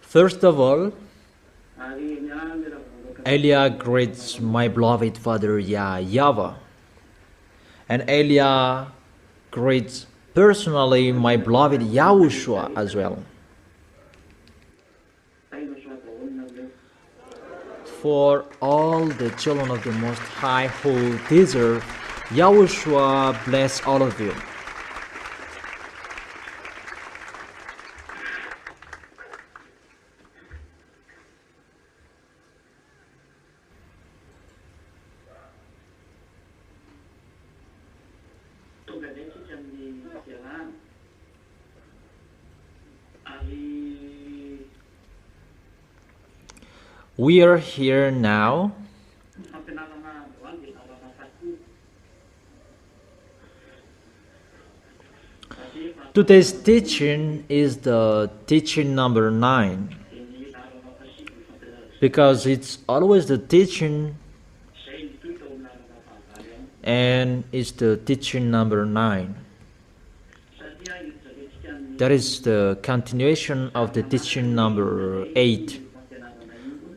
First of all, Elia greets my beloved father YAHVAH, and Elia greets personally my beloved YAHOSHUA as well. For all the children of the Most High who deserve, YAHOSHUA bless all of you. We are here now today's teaching is the teaching number 9, because it's always the teaching and it's the teaching number 9. That is the continuation of the teaching number 8,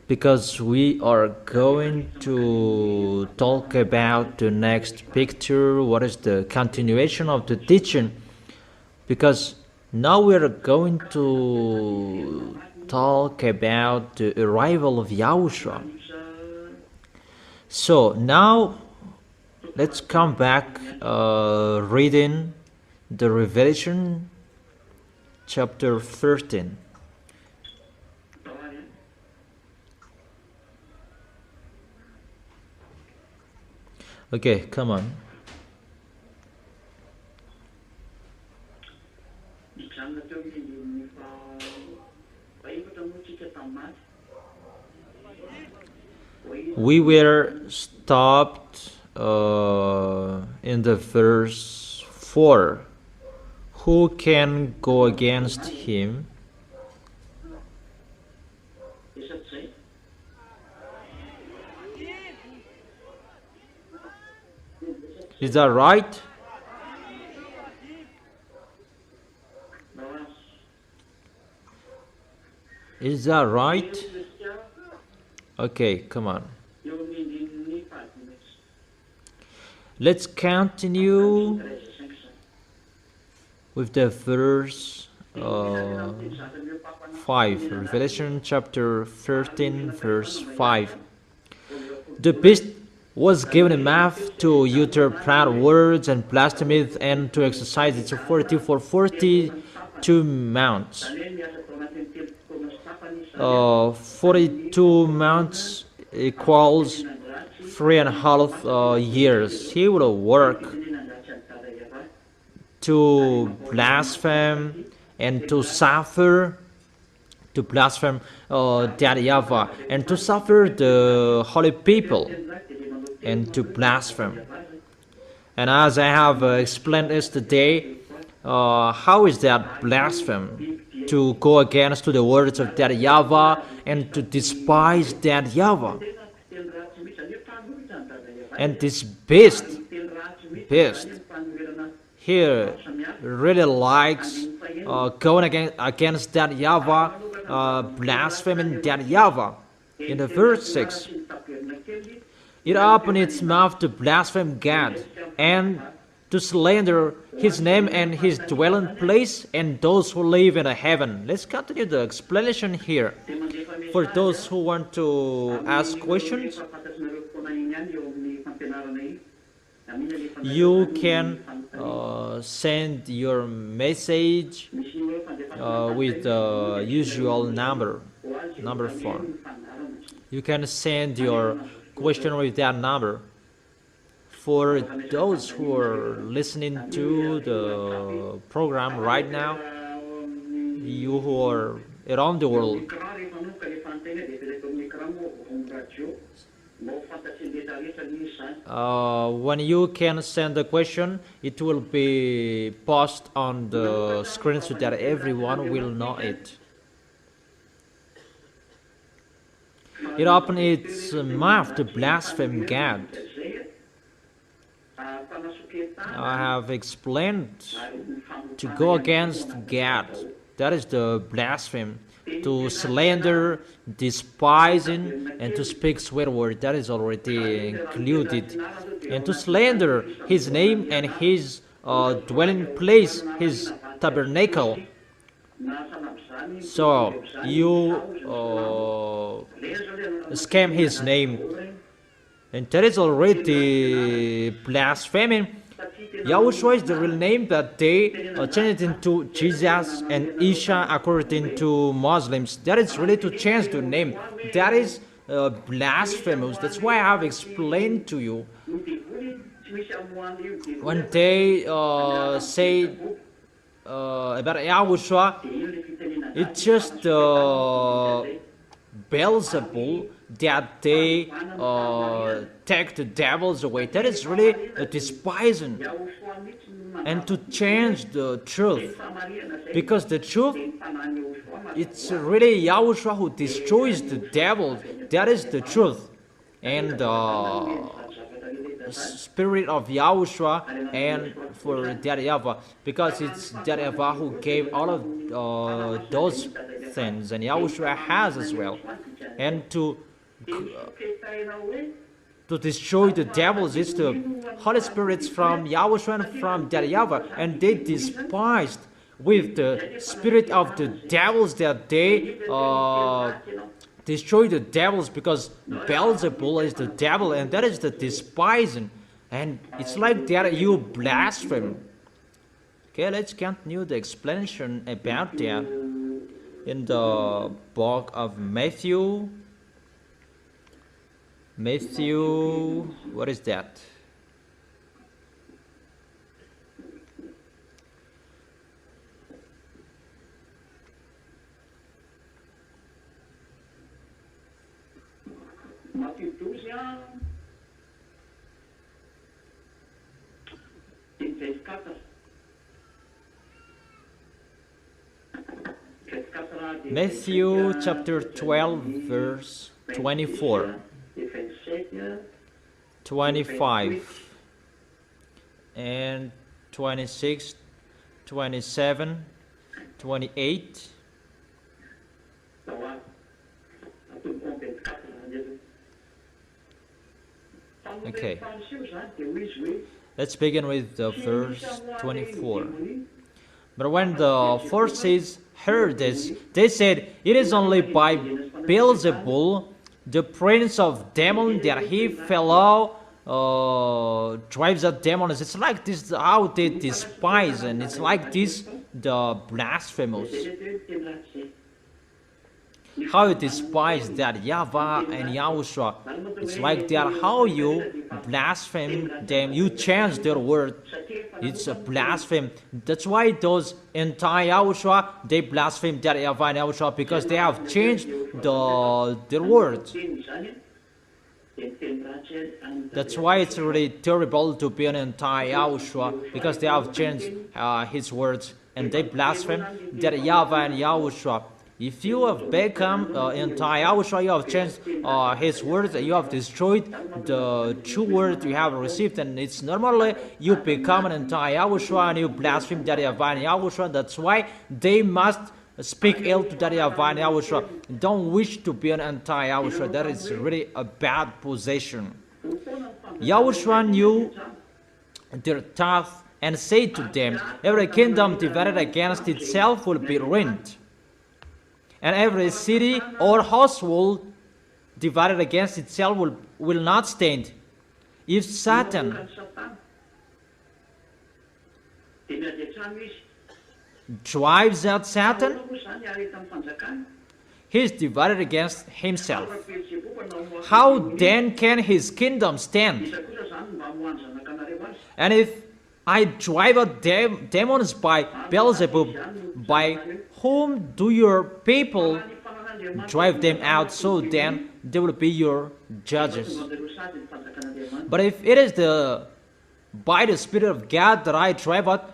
because we are going to talk about the next picture, what is the continuation of the teaching, because now we are going to talk about the arrival of YAHOSHUA. So now let's come back reading the Revelation chapter 13. Okay, come on. We were stopped in the verse 4. Who can go against him? Is that right? Is that right? Okay, come on. Let's continue with the verse 5. Revelation chapter 13, verse 5. The beast was given a mouth to utter proud words and blasphemies, and to exercise its authority for 42 months. 42 months equals 3.5 years. He will work to blaspheme and to suffer, to blaspheme that YAHVAH, and to suffer the holy people, and to blaspheme. And as I have explained yesterday, how is that blaspheme? To go against to the words of that YAHVAH and to despise that YAHVAH. And this beast here really likes going against that YAHVAH, blaspheming that YAHVAH. In the verse 6, it opened its mouth to blaspheme God and to slander his name and his dwelling place and those who live in heaven. Let's continue the explanation here. For those who want to ask questions, you can send your message with the usual number 4. You can send your question with that number. For those who are listening to the program right now, you who are around the world, when you can send the question, it will be posted on the screen so that everyone will know it. It opened its mouth to blaspheme God. I have explained to go against God. That is the blasphemy. To slander, despising, and to speak swear word. That is already included. And to slander His name and His dwelling place, His tabernacle. So you scam His name, and that is already blasphemy. Yahushua is the real name, but they change it into Jesus and Isha according to Muslims. That is really to change the name. That is blasphemous. That's why I have explained to you. When they say about Yahushua, it's just Beelzebul that they take the devils away. That is really a despising, and to change the truth, because the truth, it's really Yahushua who destroys the devil. That is the truth, and spirit of Yahushua, and for that YAHVAH, because it's that YAHVAH who gave all of those things, and Yahushua has as well. And to destroy the devils is the Holy Spirits from Yahushua and from that YAHVAH, and they despised with the spirit of the devils that they destroy the devils, because Beelzebul is the devil, and that is the despising, and it's like that you blaspheme. Okay, let's continue the explanation about that in the book of Matthew. What is that? Matthew chapter 12 verse 24, 25 and 26, 27, 28. Okay, let's begin with the verse 24. But when the Pharisees heard this, they said, "It is only by Beelzebul, the prince of demons, that he fellow drives out demons." It's like this how they despise, and it's like this the blasphemous. How you despise that YAHVAH and Yahushua. It's like that how you blaspheme them. You change their word. It's a blasphemy. That's why those anti-Yahushua, they blaspheme that YAHVAH and Yahushua, because they have changed their words. That's why it's really terrible to be an anti-Yahushua, because they have changed his words, and they blaspheme that YAHVAH and Yahushua. If you have become anti-Yahushua, you have changed his words, you have destroyed the true word you have received, and it's normally you become an anti-Yahushua and you blaspheme that YAHVAH and Yahushua. That's why they must speak ill to that YAHVAH and Yahushua. Don't wish to be an anti-Yahushua. That is really a bad position. Yahushua knew their thoughts and said to them, "Every kingdom divided against itself will be ruined, and every city or household divided against itself will not stand. If Satan drives out Satan, he is divided against himself. How then can his kingdom stand? And if I drive out demons by Beelzebub, by whom do your people drive them out? So then they will be your judges. But if it is by the Spirit of God that I drive out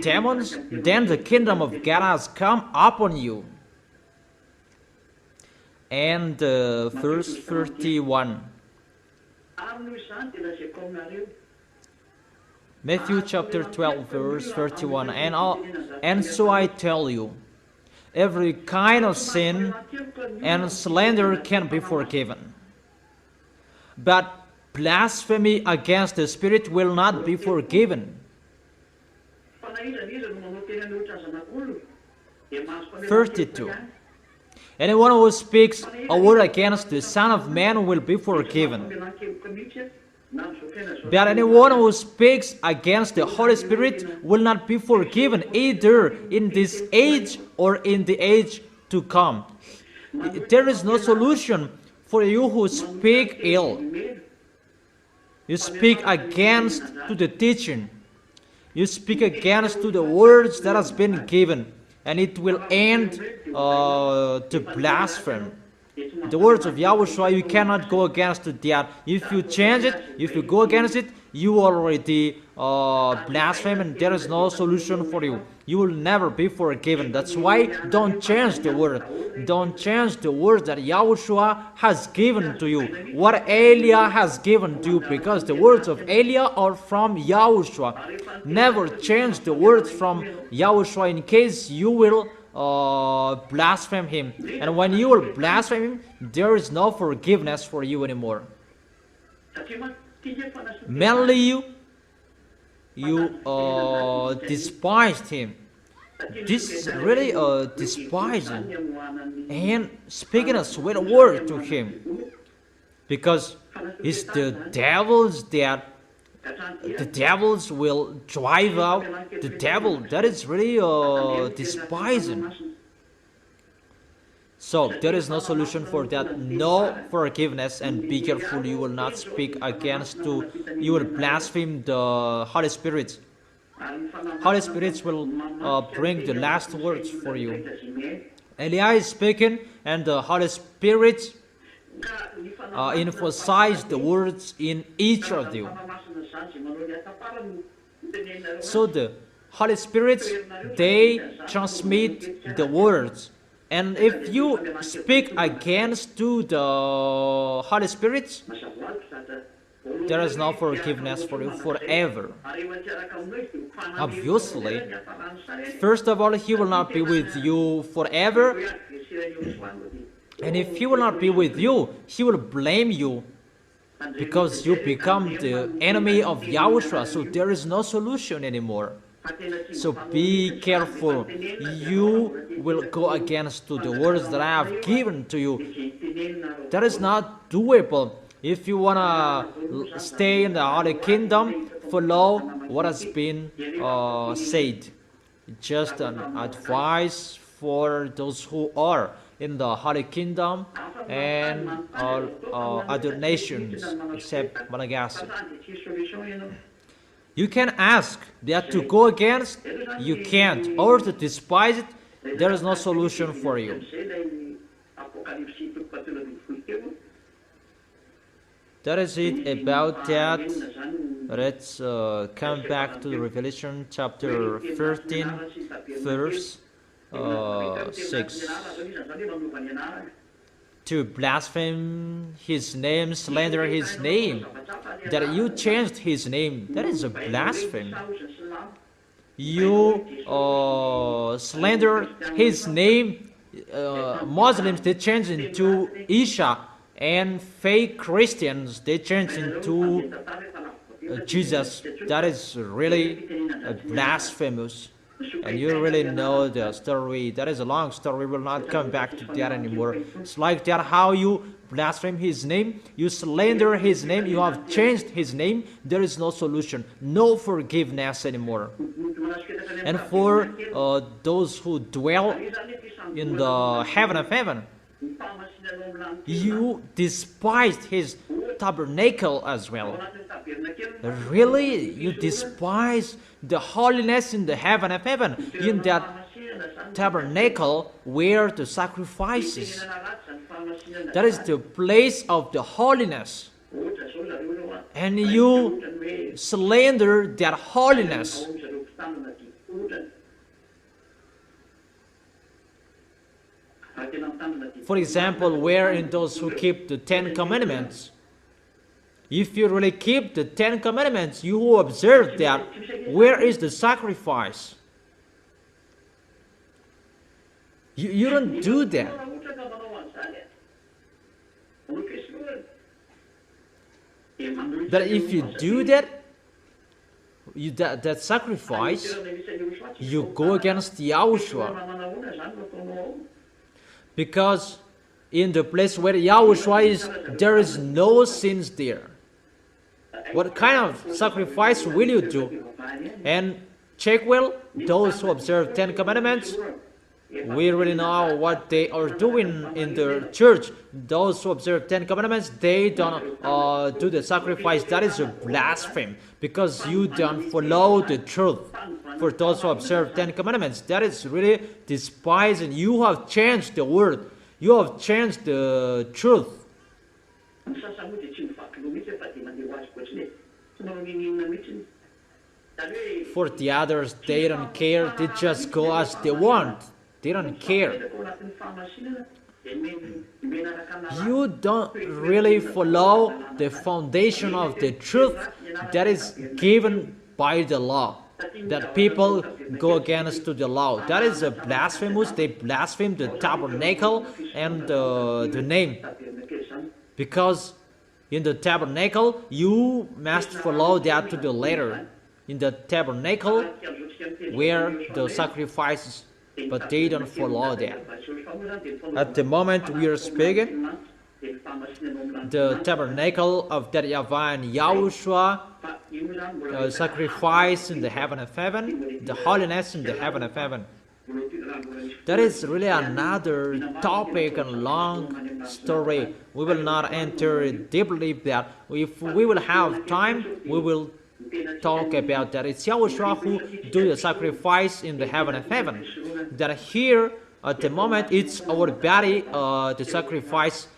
demons, then the kingdom of God has come upon you." And verse 31. Matthew chapter 12 verse 31. And so I tell you, every kind of sin and slander can be forgiven, but blasphemy against the Spirit will not be forgiven. 32. Anyone who speaks a word against the Son of Man will be forgiven, but anyone who speaks against the Holy Spirit will not be forgiven, either in this age or in the age to come. There is no solution for you who speak ill. You speak against to the teaching. You speak against to the words that has been given, and it will end to blasphemy. The words of Yahushua, you cannot go against that. If you change it, if you go against it, you already blaspheme, and there is no solution for you. You will never be forgiven. That's why don't change the word. Don't change the word that Yahushua has given to you, what Eliah has given to you, because the words of Eliah are from Yahushua. Never change the words from Yahushua in case you will blaspheme him. And when you will blaspheme him, there is no forgiveness for you anymore. Mainly you despised him. This is really despising and speaking a sweet word to him, because it's the devils that the devils will drive out. The devil, that is really despising. So there is no solution for that, no forgiveness, and be careful you will not speak against you will blaspheme the Holy Spirit. Holy Spirit will bring the last words for you. Eliah is speaking, and the Holy Spirit emphasize the words in each of you. So the Holy Spirit, they transmit the words. And if you speak against to the Holy Spirit, there is no forgiveness for you forever. Obviously, first of all, he will not be with you forever. And if he will not be with you, he will blame you, because you become the enemy of Yahushua. So there is no solution anymore. So be careful. You will go against to the words that I have given to you. That is not doable. If you want to stay in the Holy Kingdom, follow what has been said. Just an advice for those who are in the Holy Kingdom and other nations except Malagasy. You can ask that to go against, you can't, or to despise it. There is no solution for you. That is it about that. Let's come back to the Revelation chapter 13, verse 6. To blaspheme his name, slander his name, that you changed his name, that is a blasphemy. You slander his name. Muslims, they change into Isha, and fake Christians, they change into Jesus. That is really blasphemous. And you really know the story. That is a long story. We will not come back to that anymore. It's like that, how you blaspheme his name, you slander his name, you have changed his name. There is no solution, no forgiveness anymore. And for those who dwell in the heaven of heaven, you despised his tabernacle as well. Really? You despise the holiness in the heaven of heaven, in that tabernacle where the sacrifices. That is the place of the holiness. And you slander that holiness. For example, where in those who keep the 10 Commandments, If you really keep the 10 Commandments, you will observe that. Where is the sacrifice? You don't do that. But if you do that, that sacrifice, you go against YAHOSHUAH. Because in the place where YAHOSHUAH is, there is no sins there. What kind of sacrifice will you do? And check well, those who observe 10 Commandments, we really know what they are doing in the church. Those who observe 10 Commandments, they don't do the sacrifice. That is a blasphemy, because you don't follow the truth. For those who observe 10 Commandments, that is really despising. You have changed the word. You have changed the truth. For the others, they don't care. They just go as they want. They don't care. You don't really follow the foundation of the truth that is given by the law. That people go against to the law. That is a blasphemous. They blaspheme the tabernacle and the name. Because in the tabernacle, you must follow that to the letter. In the tabernacle, where the sacrifices, but they don't follow that. At the moment we are speaking, the tabernacle of that YAHVAH and YAHOSHUAH, sacrifice in the heaven of heaven, the holiness in the heaven of heaven. That is really another topic and long story. We will not enter deeply that. If we will have time, we will talk about that. It's YAHOSHUAH who do the sacrifice in the heaven of heaven. That here, at the moment, it's our body, the sacrifice,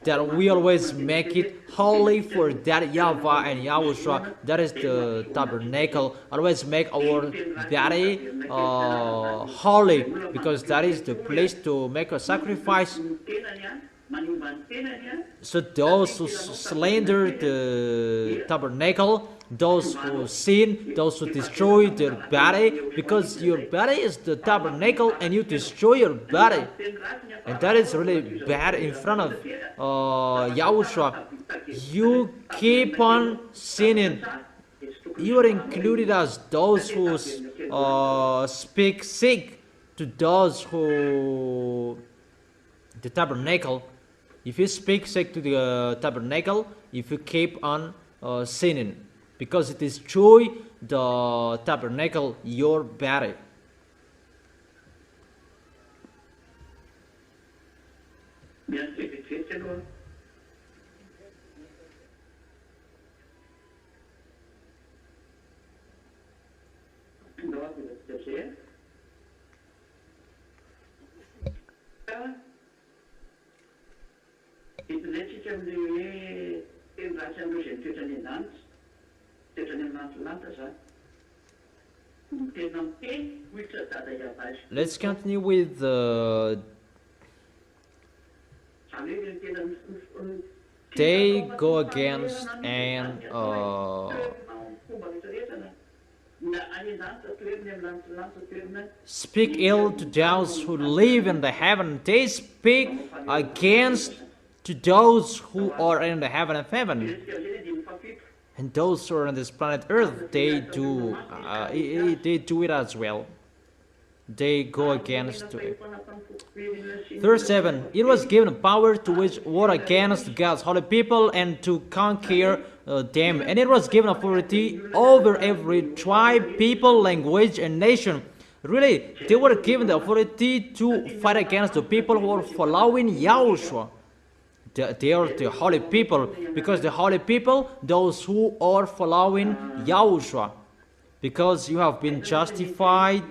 that we always make it holy for that YAHVAH and YAHOSHUAH. That is the tabernacle. Always make our body holy, because that is the place to make a sacrifice. So those who slander the tabernacle, those who sin, those who destroy their body, because your body is the tabernacle and you destroy your body. And that is really bad in front of YAHOSHUAH. You keep on sinning. You are included as those who speak sick to those who the tabernacle. If you speak sick to the tabernacle, if you keep on sinning, because it destroys the tabernacle, your body. Let's continue with they go against and speak ill to those who live in the heaven. They speak against to those who are in the heaven of heaven. And those who are on this planet Earth, they do it as well. They go against it. Verse 7, it was given power to wage war against God's holy people and to conquer them. And it was given authority over every tribe, people, language, and nation. Really, they were given the authority to fight against the people who are following YAHOSHUAH. They are the holy people, because the holy people, those who are following YAHOSHUAH, because you have been justified.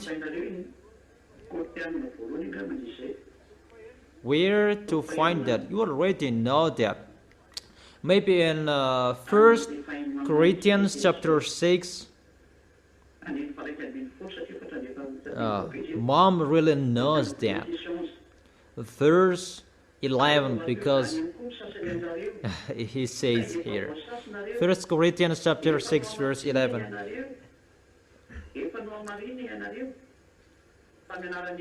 Where to find that? You already know that. Maybe in 1 Corinthians chapter 6. Mom really knows that. Verse 11, because he says here, 1 Corinthians chapter 6 verse 11.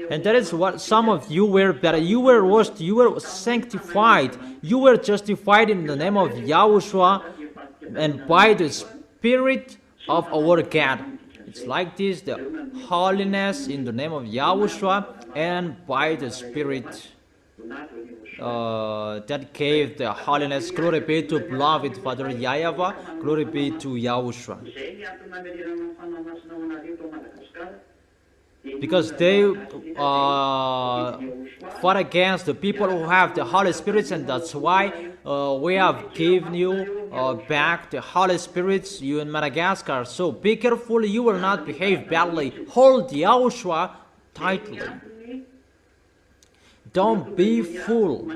And that is what some of you were, but you were washed, you were sanctified, you were justified in the name of Yahushua and by the Spirit of our God. It's like this, the holiness in the name of Yahushua and by the Spirit that gave the holiness. Glory be to beloved Father YAHVAH, glory be to Yahushua. Because they fought against the people who have the Holy Spirits, and that's why we have given you back the Holy Spirits, you in Madagascar. So be careful, you will not behave badly. Hold Yahushua tightly. Don't be fool.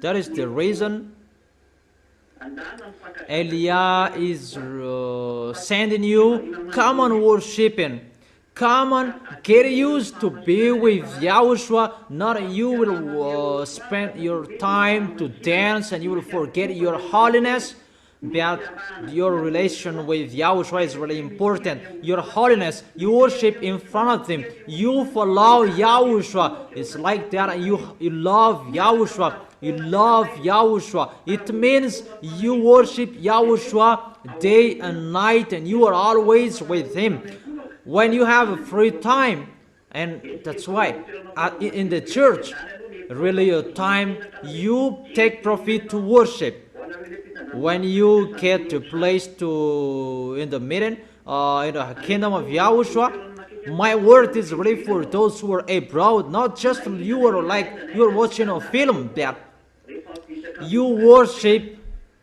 That is the reason Elia is sending you. Come on, worshiping. Come on, get used to be with Yahushua. Not you will spend your time to dance and you will forget your holiness. But your relation with Yahushua is really important. Your holiness, you worship in front of Him. You follow Yahushua. It's like that. You love Yahushua. You love Yahushua. It means you worship Yahushua day and night, and you are always with Him. When you have a free time, and that's why in the church, really a time you take profit to worship. When you get to place to in the meeting, in the kingdom of Yahushua, my word is really for those who are abroad, not just you are like you're watching a film, that you worship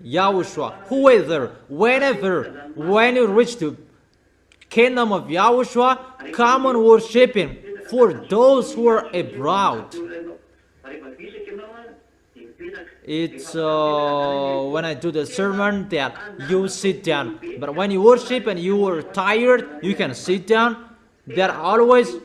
Yahushua, whoever, whenever, when you reach the kingdom of Yahushua, come on worship Him. For those who are abroad, it's when I do the sermon that you sit down. But when you worship and you are tired, you can sit down. That always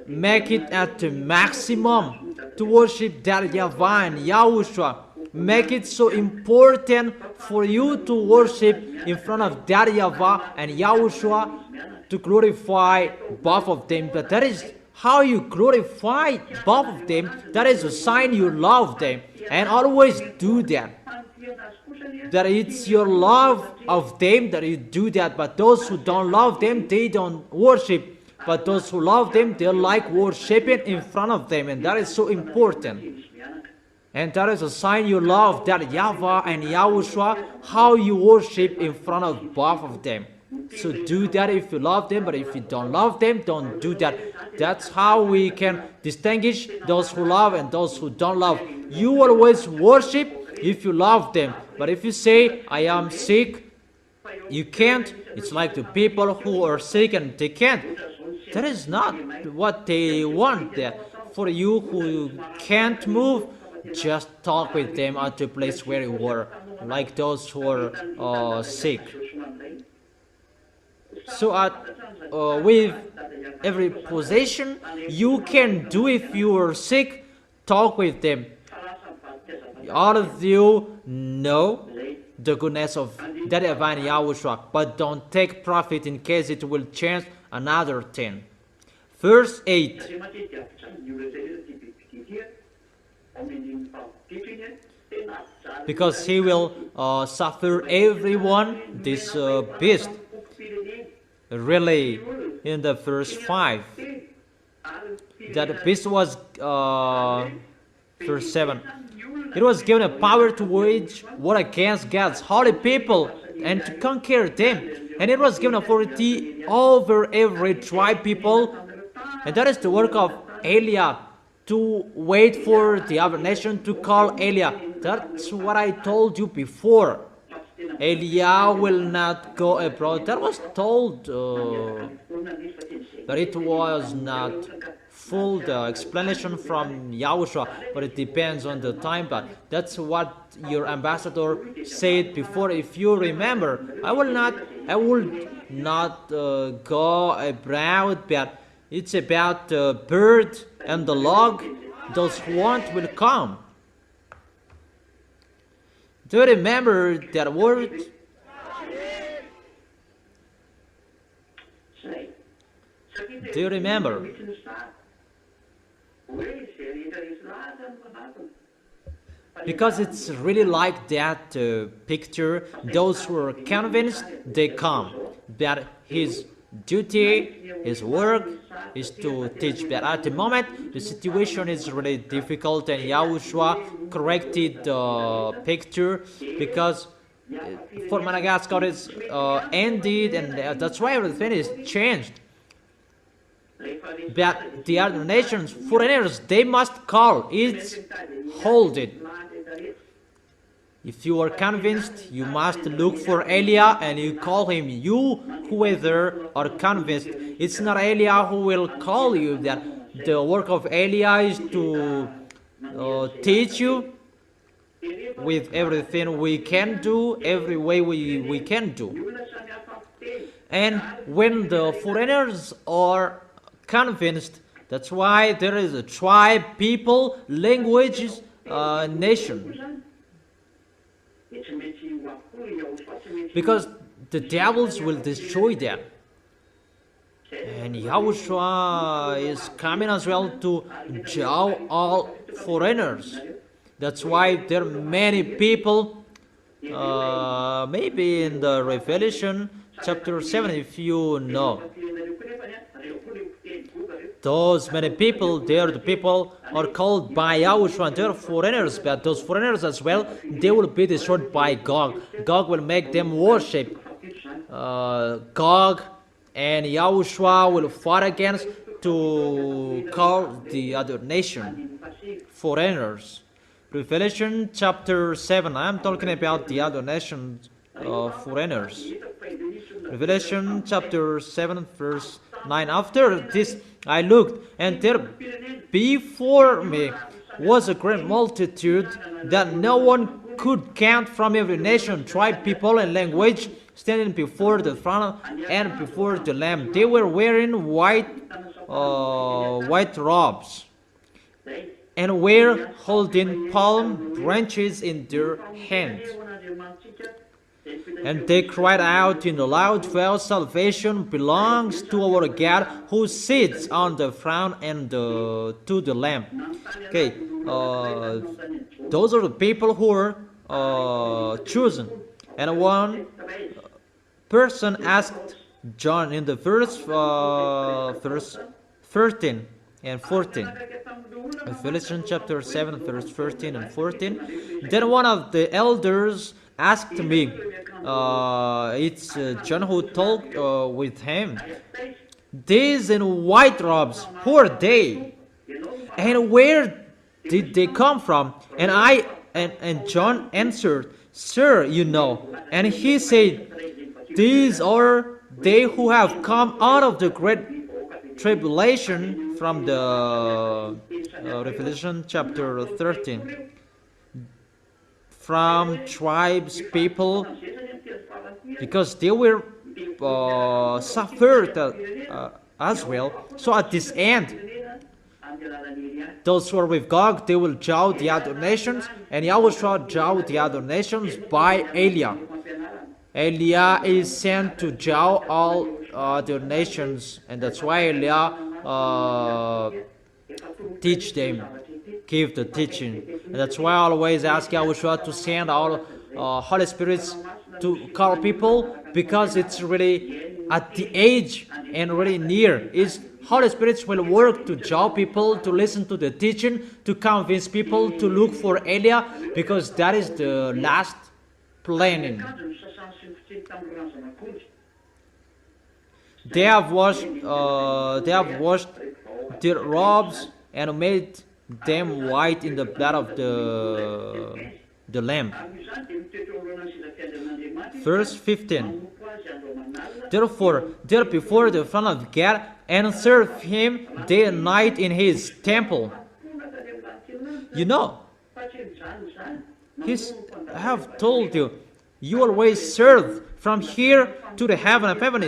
make it at the maximum to worship that YAHVAH and Yahushua. Make it so important for you to worship in front of that YAHVAH and Yahushua, to glorify both of them. But that is how you glorify both of them. That is a sign you love them. And always do that. That it's your love of them that you do that. But those who don't love them, they don't worship. But those who love them, they like worshiping in front of them. And that is so important. And that is a sign you love that YAHVAH and Yahushua, how you worship in front of both of them. So do that if you love them, but if you don't love them, don't do that. That's how we can distinguish those who love and those who don't love. You always worship if you love them. But if you say, I am sick, you can't. It's like the people who are sick and they can't. That is not what they want there. For you who can't move, just talk with them at the place where you were, like those who are sick. So with every possession you can do if you are sick, talk with them. All of you know the goodness of that YAHVAH and Yahushua, but don't take profit in case it will change another thing. Verse 8. Because he will suffer everyone, this beast. Really, in the verse 5, that beast was, verse 7, it was given a power to wage war against God's holy people and to conquer them. And it was given authority over every tribe people. And that is the work of Elia, to wait for the other nation to call Elia. That's what I told you before. Elia will not go abroad. That was told, but it was not full, the explanation from Yahushua, but it depends on the time. But that's what your ambassador said before. If you remember, I will not go abroad, but it's about the bird and the log, those who want will come. Do you remember that word? Do you remember? Because it's really like that picture. Those who are convinced, they come. That his duty, his work is to teach. But at the moment, the situation is really difficult, and Yahushua corrected the picture because for Madagascar is ended, and that's why everything is changed. But the other nations, foreigners, they must call it, hold it. If you are convinced, you must look for Elia and you call him. You, whoever are convinced, it's not Elia who will call you. That the work of Elia is to teach you with everything we can do, every way we can do. And when the foreigners are convinced, that's why there is a tribe, people, languages, nation. Because the devils will destroy them. And Yahushua is coming as well to judge all foreigners. That's why there are many people, maybe in the Revelation chapter 7, if you know. Those many people, they are the people are called by Yahushua, and they are foreigners, but those foreigners as well, they will be destroyed by Gog. Gog will make them worship Gog, and Yahushua will fight against to call the other nation foreigners. Revelation chapter 7, I'm talking about the other nations foreigners. Revelation chapter 7 verse 9. After this I looked, and there before me was a great multitude that no one could count, from every nation, tribe, people, and language, standing before the throne and before the Lamb. They were wearing white robes, and were holding palm branches in their hands. And they cried out in a loud voice, "Salvation belongs to our God who sits on the throne and to the Lamb." Okay, those are the people who are chosen. And one person asked John in the verse 13 and 14. Revelation chapter 7, verse 13 and 14. Then one of the elders asked me, it's John who talked with him, "These in white robes, who are they? And where did they come from?" And John answered, "Sir, you know." And he said, "These are they who have come out of the great tribulation," from the Revelation chapter 13. From tribes, people, because they were suffered as well. So at this end, those who are with Gog, they will judge the other nations, and Yahushua judge the other nations by Elia. Elia is sent to judge all other nations, and that's why Elia teach them, give the teaching. And that's why I always ask Yahushua to send all Holy Spirits to call people, because it's really at the age and really near. Is Holy Spirits will work to draw people to listen to the teaching, to convince people to look for Elia, because that is the last planning. They have washed their robes and made them white in the blood of the Lamb. Verse 15. Therefore, there before the throne of God, and serve him day and night in his temple. You know, I have told you, you always serve from here to the heaven of heaven.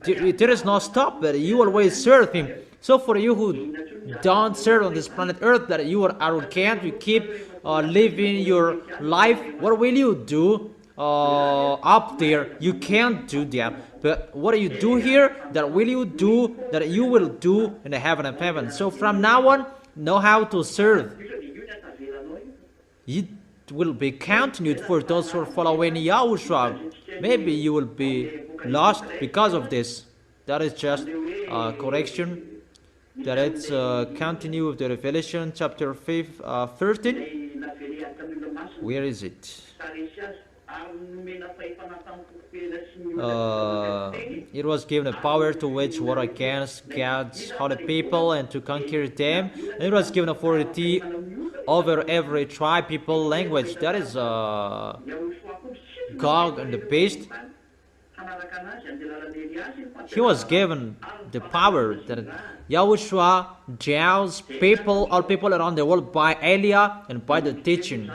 There is no stop, but you always serve him. So for you who don't serve on this planet Earth, that you are arrogant, you keep living your life, what will you do up there? You can't do that. But what do you do here? That will you do, that you will do in the heaven of heaven. So from now on, know how to serve. It will be continued for those who are following Yahushua. Maybe you will be lost because of this. That is just correction. That it's continue with the Revelation chapter 13. Where is it? It was given a power to wage war against God's holy people and to conquer them. And it was given authority over every tribe, people, language. That is Gog and the beast. He was given the power that Yahushua judges people, all people around the world by Elia and by the teaching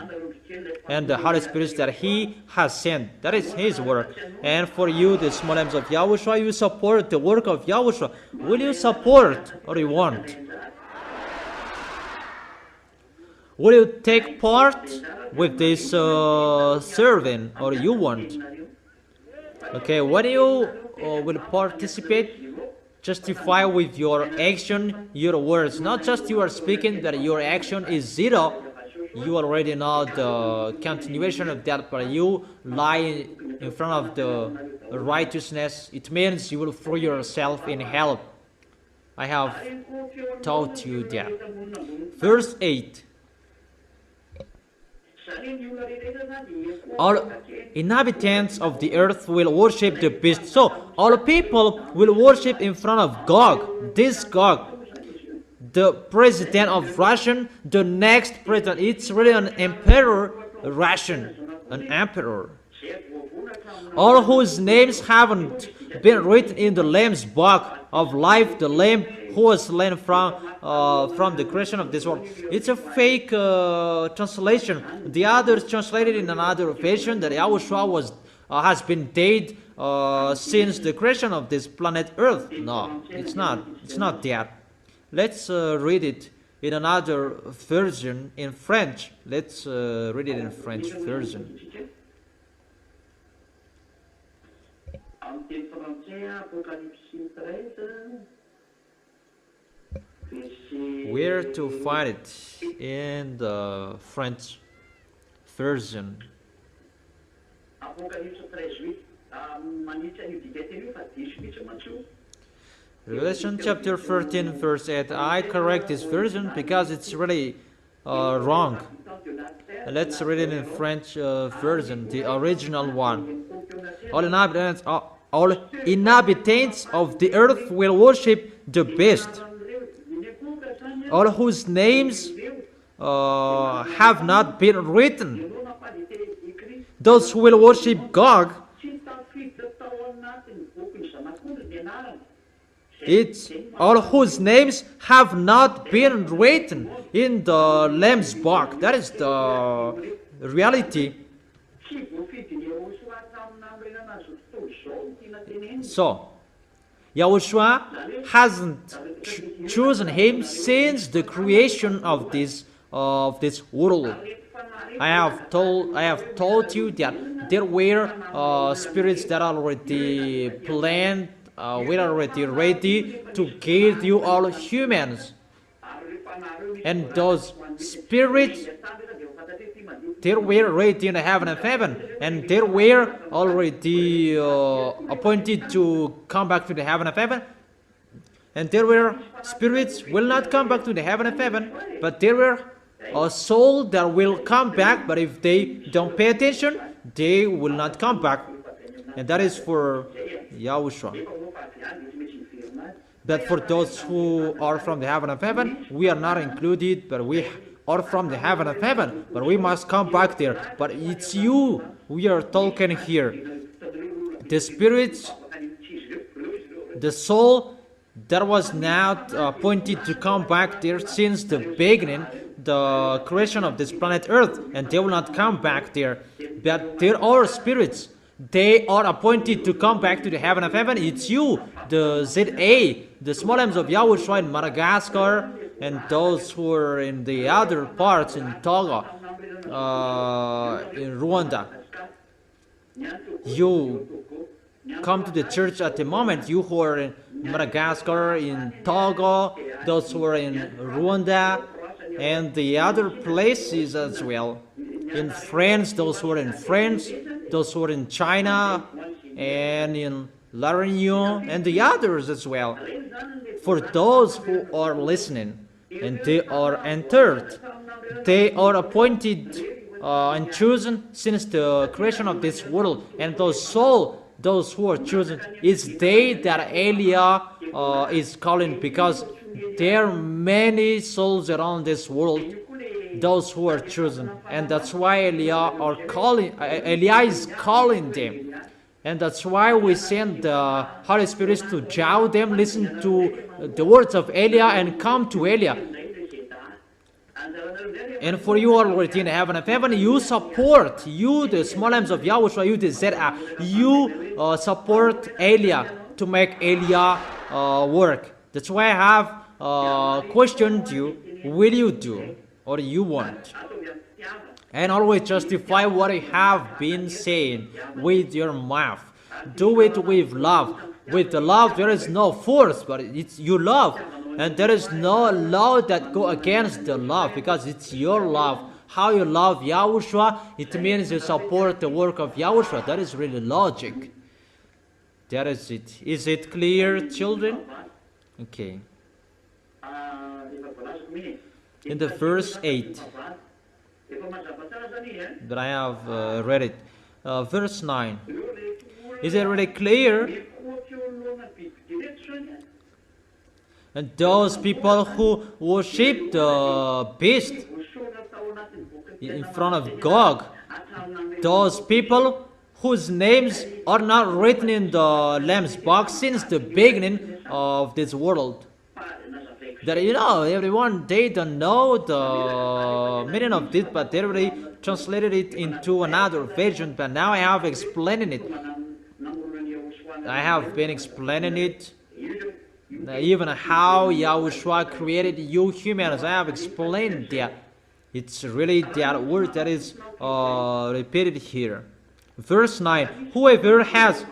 and the Holy Spirit that He has sent. That is His work. And for you, the small names of Yahushua, you support the work of Yahushua. Will you support or you want? Will you take part with this serving or you want? Okay, when you will participate, justify with your action, your words. Not just you are speaking that your action is zero. You already know the continuation of that, but you lie in front of the righteousness. It means you will throw yourself in hell. I have taught you that. Verse 8. All inhabitants of the earth will worship the beast. So all people will worship in front of Gog. This Gog, the president of Russia, the next president. It's really an emperor, Russian, an emperor. All whose names haven't been written in the Lamb's book of life, the Lamb who was slain from the creation of this world. It's a fake translation. The others translated in another version that Yahushua has been dead since the creation of this planet Earth. No, it's not. It's not that. Let's read it in another version in French. Let's read it in French version. Where to find it in the French version? Revelation chapter 13 verse 8. I correct this version because it's really wrong. Let's read it in French version, the original one. All inhabitants of the earth will worship the beast, all whose names have not been written. Those who will worship Gog, it's all whose names have not been written in the Lamb's book. That is the reality. So, Yahushua hasn't chosen him since the creation of this world. I have told you that there were spirits that already planned, were already ready to kill you all humans, and those spirits, they were ready in the heaven of heaven, and they were already appointed to come back to the heaven of heaven. And there were spirits will not come back to the heaven of heaven, but there were a soul that will come back, but if they don't pay attention, they will not come back. And that is for Yahushua. But for those who are from the heaven of heaven, we are not included, but we are from the heaven of heaven, but we must come back there. But it's you we are talking here. The spirits, the soul that was not appointed to come back there since the beginning, the creation of this planet Earth, and they will not come back there. But there are spirits. They are appointed to come back to the heaven of heaven. It's you the ZA, the small arms of Yahushua in Madagascar, and those who are in the other parts in Togo, in Rwanda. You come to the church at the moment, you who are in Madagascar, in Togo, those who are in Rwanda, and the other places as well. In France, those who are in France, those who are in China, and in La Réunion, and the others as well. For those who are listening, and they are entered, they are appointed and chosen since the creation of this world, and those who are chosen, it's they that Eliah is calling, because there are many souls around this world, those who are chosen, and that's why Eliah is calling them, and that's why we send the Holy Spirit to jow them, listen to the words of Eliah, and come to Eliah. And for you already in heaven, you support, the small arms of Yahushua, you the ZA, you support Eliah to make Eliah work. That's why I have questioned you, will you do or you won't? And always justify what you have been saying with your mouth. Do it with love. With the love, there is no force, but it's you love. And there is no law that go against the love, because it's your love. How you love Yahushua, it means you support the work of Yahushua. That is really logic. That is it. Is it clear, children? Okay. In the verse 8, that I have read it. Verse 9. Is it really clear? And those people who worship the beast in front of God, those people whose names are not written in the Lamb's box since the beginning of this world. That everyone, they don't know the meaning of this, but they already translated it into another version. But now I have explained it. I have been explaining it. Even how Yahushua created you humans, I have explained that. It's really that word that is repeated here. Verse 9, whoever has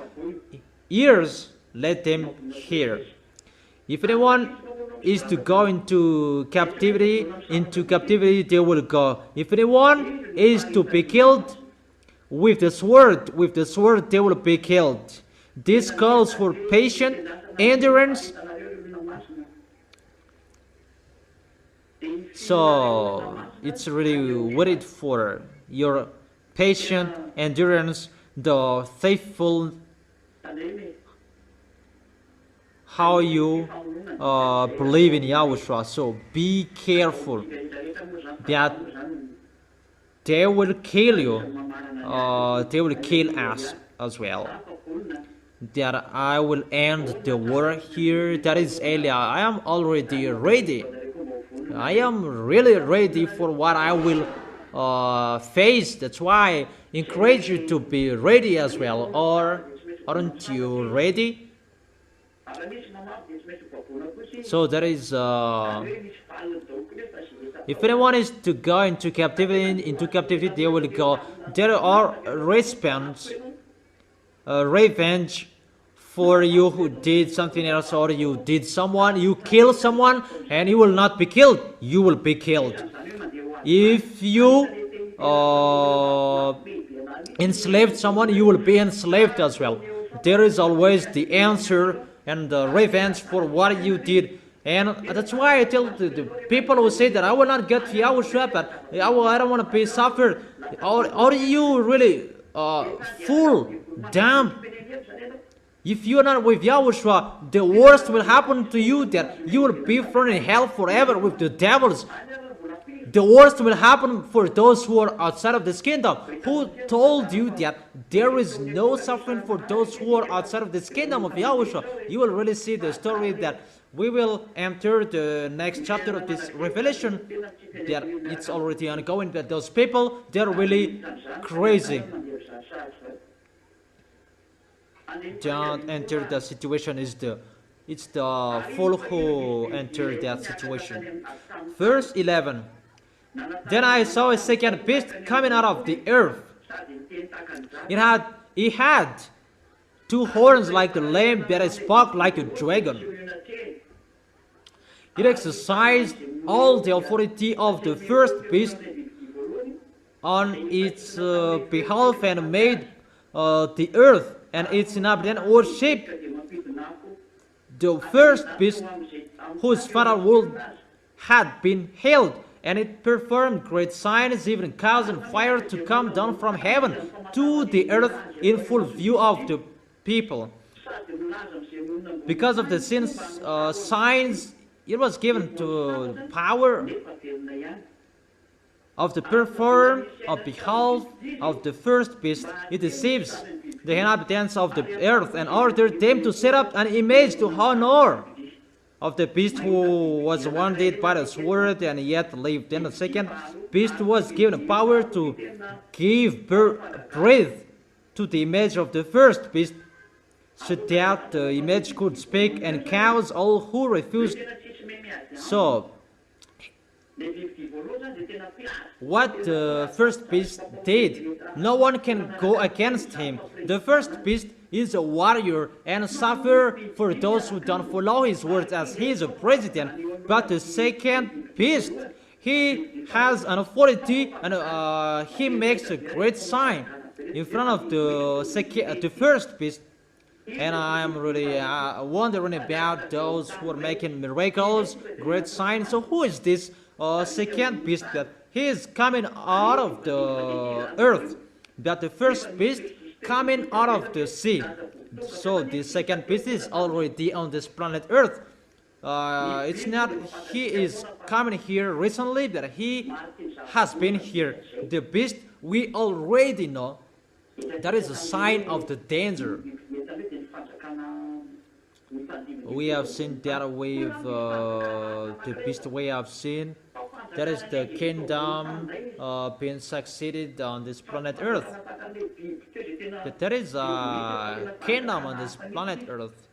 ears, let them hear. If anyone is to go into captivity they will go. If anyone is to be killed with the sword they will be killed. This calls for patient endurance. So it's really waited for your patient endurance, the faithful, how you believe in Yahushua. So be careful that they will kill you, they will kill us as well. That I will end the war here. That is Eliah. I am already ready. I am really ready for what I will face. That's why I encourage you to be ready as well. Or aren't you ready? So that is if anyone is to go into captivity they will go. There are revenge for you who did something else, or you kill someone and you will not be killed, you will be killed. If you enslaved someone, you will be enslaved as well. There is always the answer and the revenge for what you did. And that's why I tell the people who say that I will not get Yahushua, but I don't want to be suffered. Are you really fool, dumb? If you are not with Yahushua, the worst will happen to you, that you will be thrown in hell forever with the devils. The worst will happen for those who are outside of this kingdom. Who told you that there is no suffering for those who are outside of this kingdom of Yahushua? You will really see the story that we will enter the next chapter of this Revelation, that it's already ongoing, that those people, they're really crazy. don't enter the situation. It's the fool who entered that situation. Verse 11. Then I saw a second beast coming out of the earth. It had two horns like a lamb, that it spoke like a dragon. It exercised all the authority of the first beast on its behalf and made the earth and its inhabitants worship the first beast whose fatherhood had been held, and it performed great signs, even causing fire to come down from heaven to the earth in full view of the people. Because of the signs, it was given to power of the perform on behalf of the first beast. It deceives the inhabitants of the earth and ordered them to set up an image to honor of the beast who was wounded by the sword and yet lived. Then the second beast was given power to give breath to the image of the first beast, so that the image could speak and cause all who refused. So, what the first beast did, no one can go against him. The first beast is a warrior and suffer for those who don't follow his words, as he is a president. But the second beast, he has an authority, and he makes a great sign in front of the first beast. And I am really wondering about those who are making miracles, great signs. So who is this second beast that he is coming out of the earth, but the first beast coming out of the sea? So the second beast is already on this planet Earth. It's not he is coming here recently, but he has been here. The beast we already know. That is a sign of the danger. We have seen that with the beast we have seen. That is the kingdom being succeeded on this planet Earth. There is a kingdom on this planet Earth.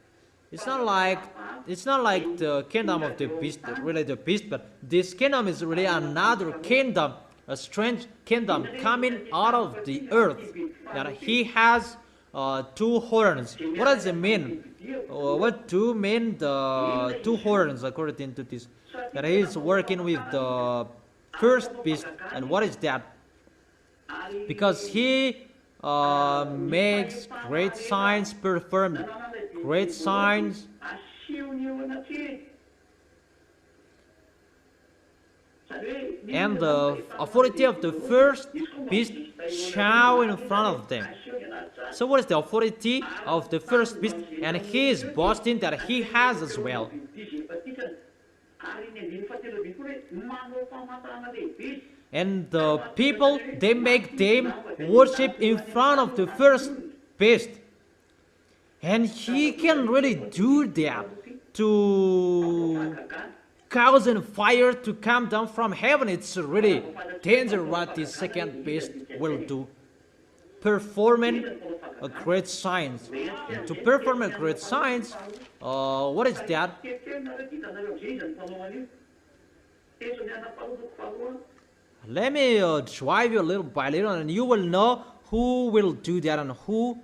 It's not like the kingdom of the beast, really the beast, but this kingdom is really another kingdom, a strange kingdom coming out of the earth. That he has two horns. What does it mean? What do mean the two horns according to this? That he is working with the first beast. And what is that? Because he makes great signs, performed great signs. And the authority of the first beast shall in front of them. So what is the authority of the first beast? And he is boasting that he has as well. And the people, they make them worship in front of the first beast. And he can really do that to causing fire to come down from heaven. It's really dangerous what this second beast will do. Performing a great signs. And to perform a great signs, what is that? Let me drive you little by little, and you will know who will do that and who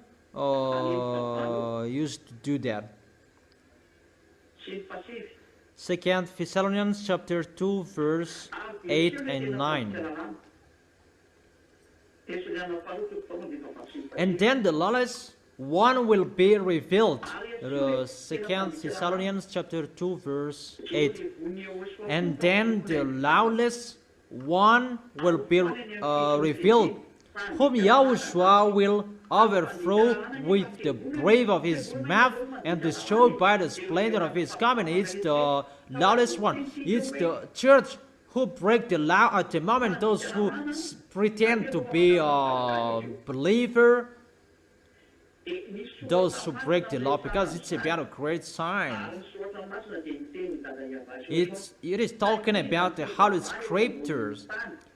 used to do that. 2 Thessalonians chapter 2 verse 8 and 9. And then the lawless one will be revealed. 2 Thessalonians chapter 2 verse 8. And then the lawless one will be revealed, whom Yahushua will overthrow with the breath of his mouth and destroy by the splendor of his coming. It's the lawless one. It's the church who break the law at the moment. Those who pretend to be a believer, those who break the law, because it's about a great sign. It is talking about the Holy Scriptures,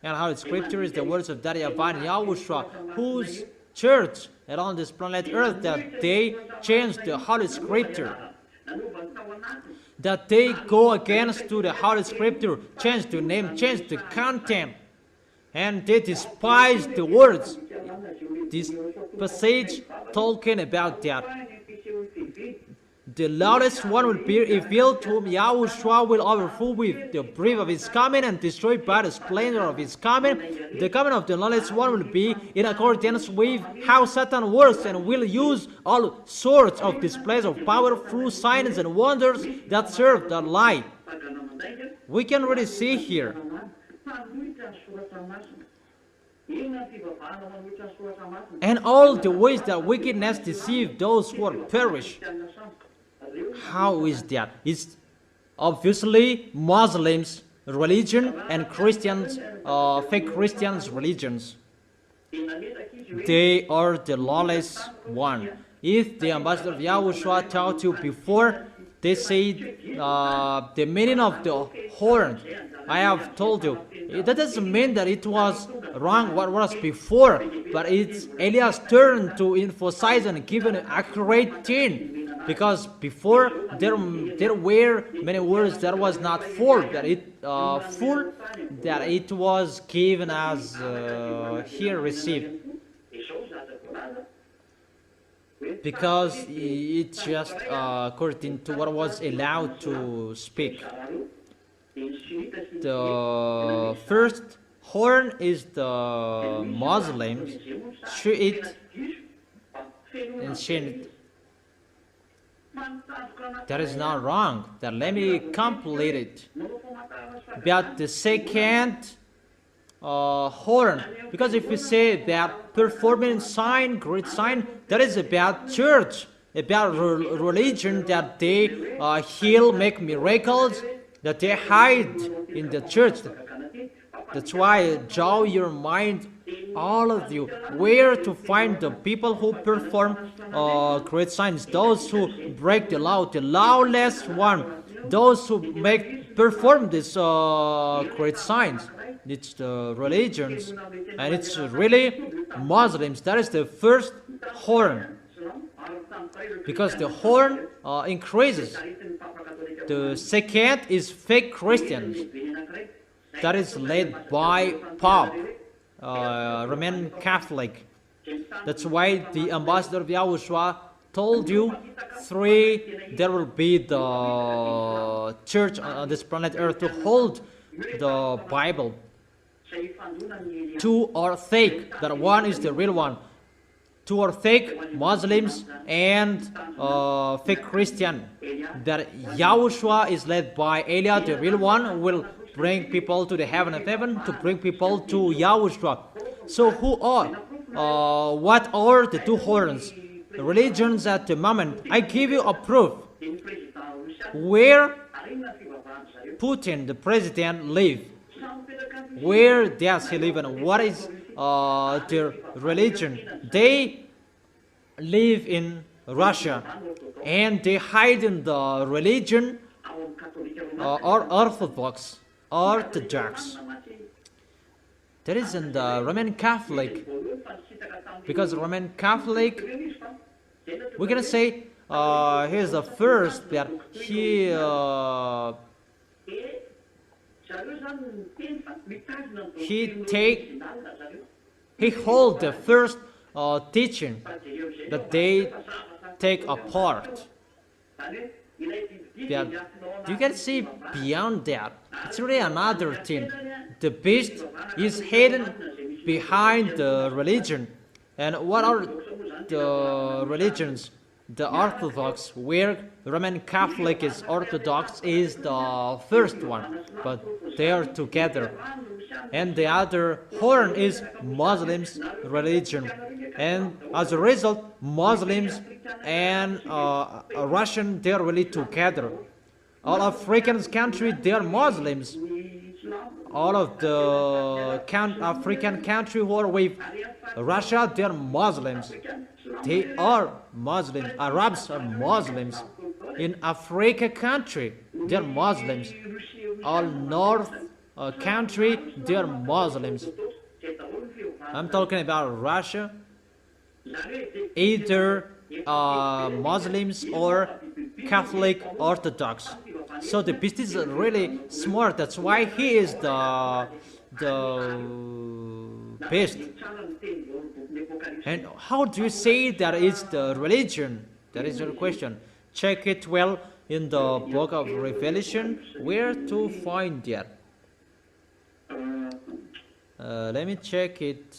and Holy Scripture is the words of YAHVAH and YAHOSHUAH, whose church around this planet Earth that they change the Holy Scripture, that they go against to the Holy Scripture, change the name, change the content, and they despise the words. This passage talking about that. The lawless one will be revealed, whom Yahushua will overthrow with the breath of his coming and destroy by the splendor of his coming. The coming of the lawless one will be in accordance with how Satan works, and will use all sorts of displays of power through signs and wonders that serve the lie. We can really see here. And all the ways that wickedness deceive those who are perished. How is that? It's obviously Muslims' religion and Christians, fake Christians' religions. They are the lawless one. If the ambassador of Yahushua taught you before, they say the meaning of the horn, I have told you. That doesn't mean that it was wrong what was before, but it's Eliah's turn to emphasize and give an accurate thing. Because before there were many words that was not full, that it was given as here received. Because it's just according to what was allowed to speak. The first horn is the Muslims, Shiite and Shiite. That is not wrong. That let me complete it. But the second horn, because if we say that performing sign, great sign, that is about church, about religion, that they heal, make miracles, that they hide in the church. That's why draw your mind, all of you, where to find the people who perform great signs, those who break the law, the lawless one, those who perform these great signs. It's the religions, and it's really Muslims. That is the first horn, because the horn increases. The second is fake Christians. That is led by Pope, Roman Catholic. That's why the ambassador of Yahushua told you there will be the church on this planet Earth to hold the Bible. Two are fake, that one is the real one. Two are fake, Muslims and fake Christian. That Yahushua is led by Eliah, the real one, will bring people to the heaven of heaven, to bring people to Yahushua. So what are the two horns? The religions at the moment. I give you a proof. Where Putin, the president, live? Where does he live, and what is their religion? They live in Russia, and they hide in the religion or Orthodox. That is in the Roman Catholic, because Roman Catholic, we're gonna say he's the first that he hold the first teaching that they take apart. That you can see beyond that. It's really another thing. The beast is hidden behind the religion. And what are the religions? The Orthodox, where Roman Catholic is Orthodox, is the first one, but they are together. And the other horn is Muslims' religion. And as a result, Muslims and Russian, they are really together. All African countries, they are Muslims. All of the African countries who are with Russia, they are Muslims. They are Muslims. Arabs are Muslims. In Africa country, they are Muslims. All North country, they are Muslims. I'm talking about Russia, either Muslims or Catholic Orthodox. So the beast is really smart. That's why he is the beast. And how do you say that is the religion? That is your question. Check it well in the book of Revelation. Where to find that? Let me check it.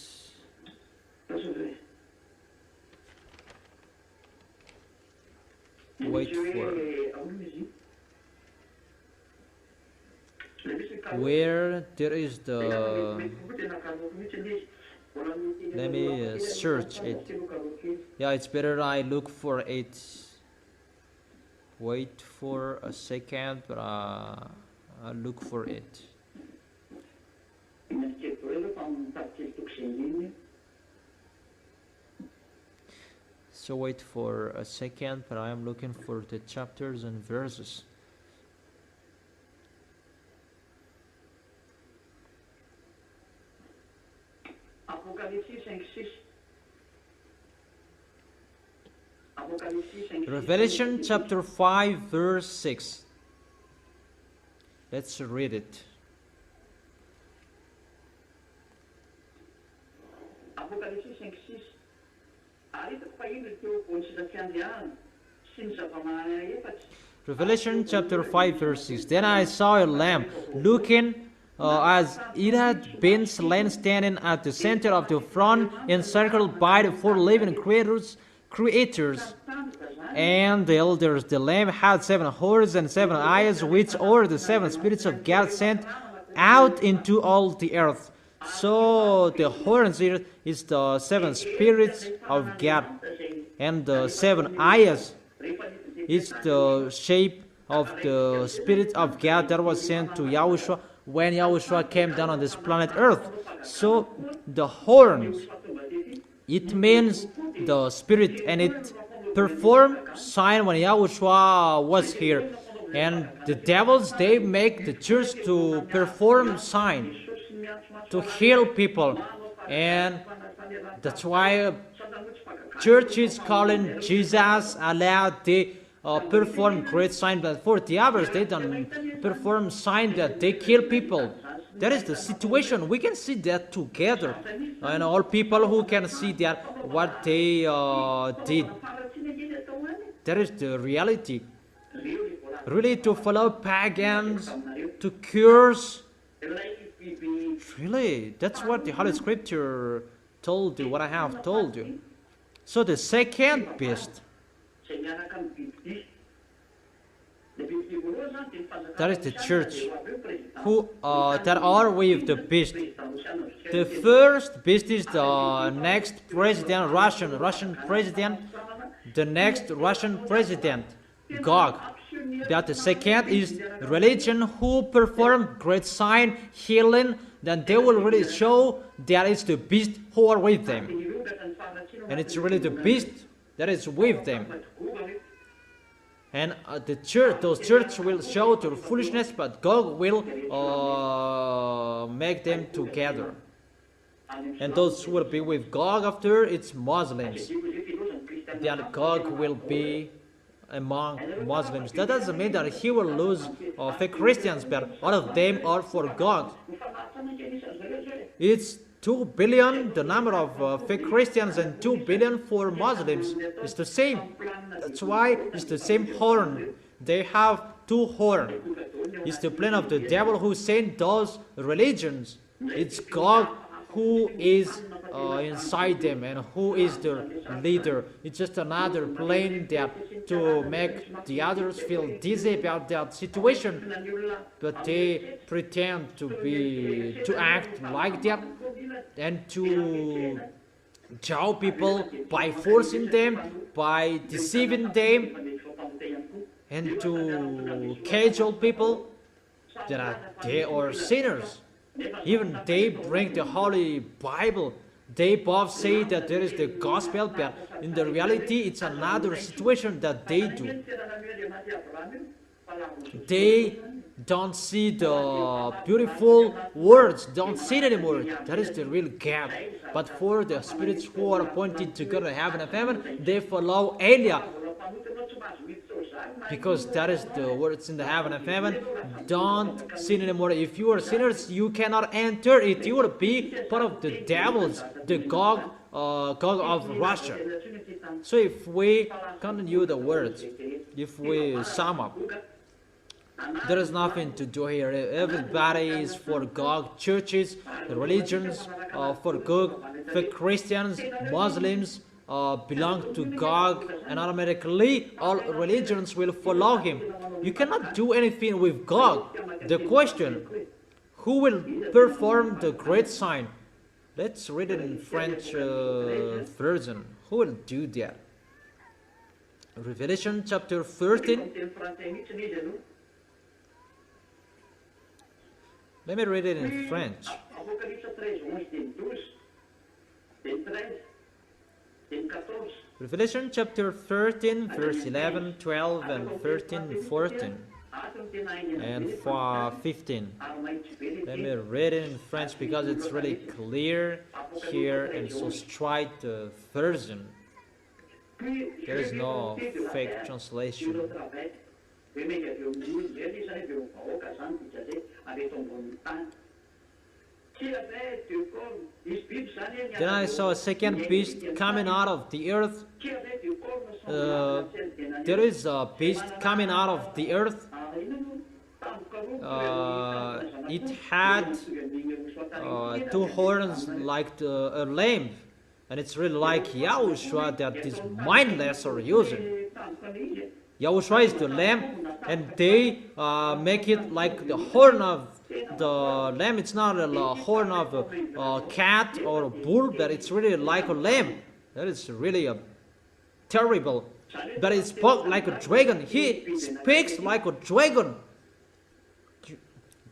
Wait for where there is the. Let me search it. Yeah, it's better I look for it. Wait for a second, but I'll look for it. So wait for a second, but I am looking for the chapters and verses. Revelation chapter 5 verse 6. Let's read it. Revelation chapter 5 verse 6. Then I saw a lamb looking as it had been slain, standing at the center of the throne, encircled by the four living creators, and the elders. The lamb had 7 horns and 7 eyes, which are the 7 spirits of God sent out into all the earth. So the horns here is the 7 spirits of God, and the 7 eyes is the shape of the spirit of God that was sent to Yahushua when Yahushua came down on this planet Earth. So the horns, it means the spirit, and it performed sign when Yahushua was here. And the devils, they make the church to perform sign, to heal people, and that's why church is calling Jesus, Allah. They perform great sign, but for the others, they don't perform sign that they kill people. That is the situation. We can see that together, and all people who can see that what they did. That is the reality. Really, to follow pagans, to curse. Really, that's what the Holy Scripture told you, what I have told you. So the second beast, that is the church, who that are with the beast. The first beast is the next president, Russian president, the next Russian president, Gog. That the second is religion, who perform great sign, healing. Then they will really show that it's the beast who are with them, and it's really the beast that is with them. And the church, those church will show their foolishness, but God will make them together. And those who will be with God after, it's Muslims. Then God will be among Muslims. That doesn't mean that he will lose fake Christians, but all of them are for God. It's 2 billion, the number of fake Christians, and 2 billion for Muslims. It's the same. That's why it's the same horn. They have 2 horns. It's the plan of the devil who sent those religions. It's God who is inside them and who is the leader. It's just another plan that to make the others feel dizzy about that situation, but they pretend to act like that and to jaw people by forcing them, by deceiving them, and to cajole people that they are sinners. Even they bring the Holy Bible. They both say that there is the gospel, but in the reality, it's another situation that they do. They don't see the beautiful words, don't see it anymore. That is the real gap. But for the spirits who are appointed to go to heaven and heaven, they follow Elia, because that is the words in the heaven and heaven. Don't sin anymore. If you are sinners, you cannot enter it. You will be part of the devils, the Gog of Russia. So if we continue the words, if we sum up, there is nothing to do here. Everybody is for Gog. Churches, religions, for Gog. For Christians, Muslims belong to Gog, and automatically all religions will follow him. You cannot do anything with Gog. The question, who will perform the great sign? Let's read it in French version. Who will do that? Revelation chapter 13. Let me read it in French. Revelation chapter 13, verse 11, 12, and 13, 14, and 15. Let me read it in French because it's really clear here and so straight version. There is no fake translation. Then I saw a second beast coming out of the earth. There is a beast coming out of the earth. It had two horns like a lamb, and it's really like Yahushua that is mindless or using. Yahushua is the lamb, and they make it like the horn of the lamb. It's not a horn of a cat or a bull, but it's really like a lamb. That is really terrible. But it spoke like a dragon. He speaks like a dragon.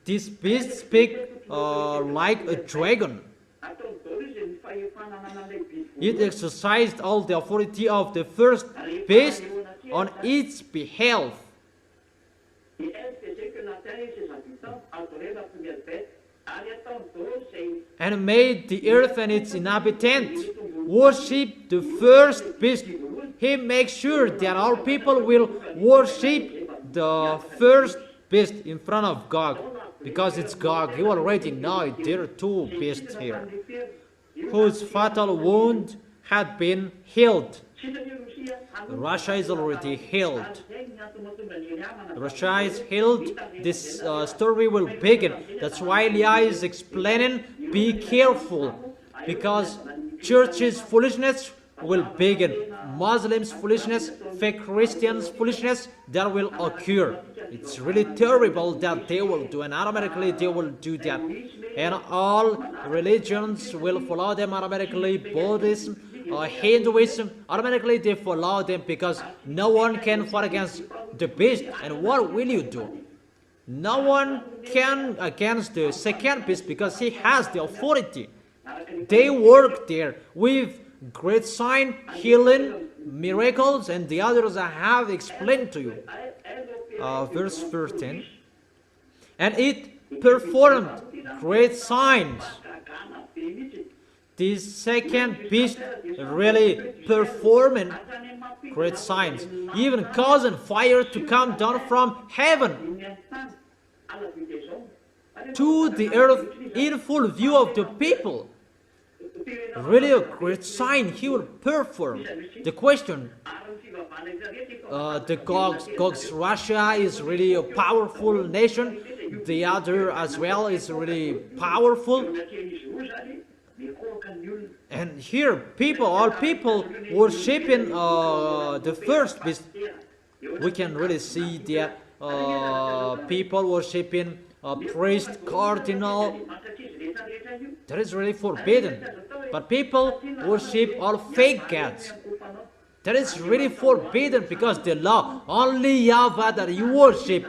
This beast speaks like a dragon. It exercised all the authority of the first beast on its behalf, and made the earth and its inhabitants worship the first beast. He makes sure that all people will worship the first beast in front of Gog, because it's Gog. You already know it. There are two beasts here, whose fatal wound had been healed. Russia is already healed. Russia is healed. This story will begin. That's why YAH is explaining, be careful, because churches' foolishness will begin. Muslims' foolishness, fake Christians' foolishness, that will occur. It's really terrible that they will do, and automatically they will do that. And all religions will follow them automatically. Buddhism, Hinduism, automatically they follow them, because no one can fight against the beast. And what will you do? No one can against the second beast, because he has the authority. They work there with great sign, healing, miracles, and the others I have explained to you. Verse 13. And it performed great signs. This second beast really performing great signs, even causing fire to come down from heaven to the earth in full view of the people. Really a great sign he will perform. The question, the Gog's Russia is really a powerful nation. The other as well is really powerful. And here all people worshiping the first beast. We can really see that people worshiping a priest, cardinal. That is really forbidden. But people worship all fake gods. That is really forbidden, because the law, only YAHVAH that you worship.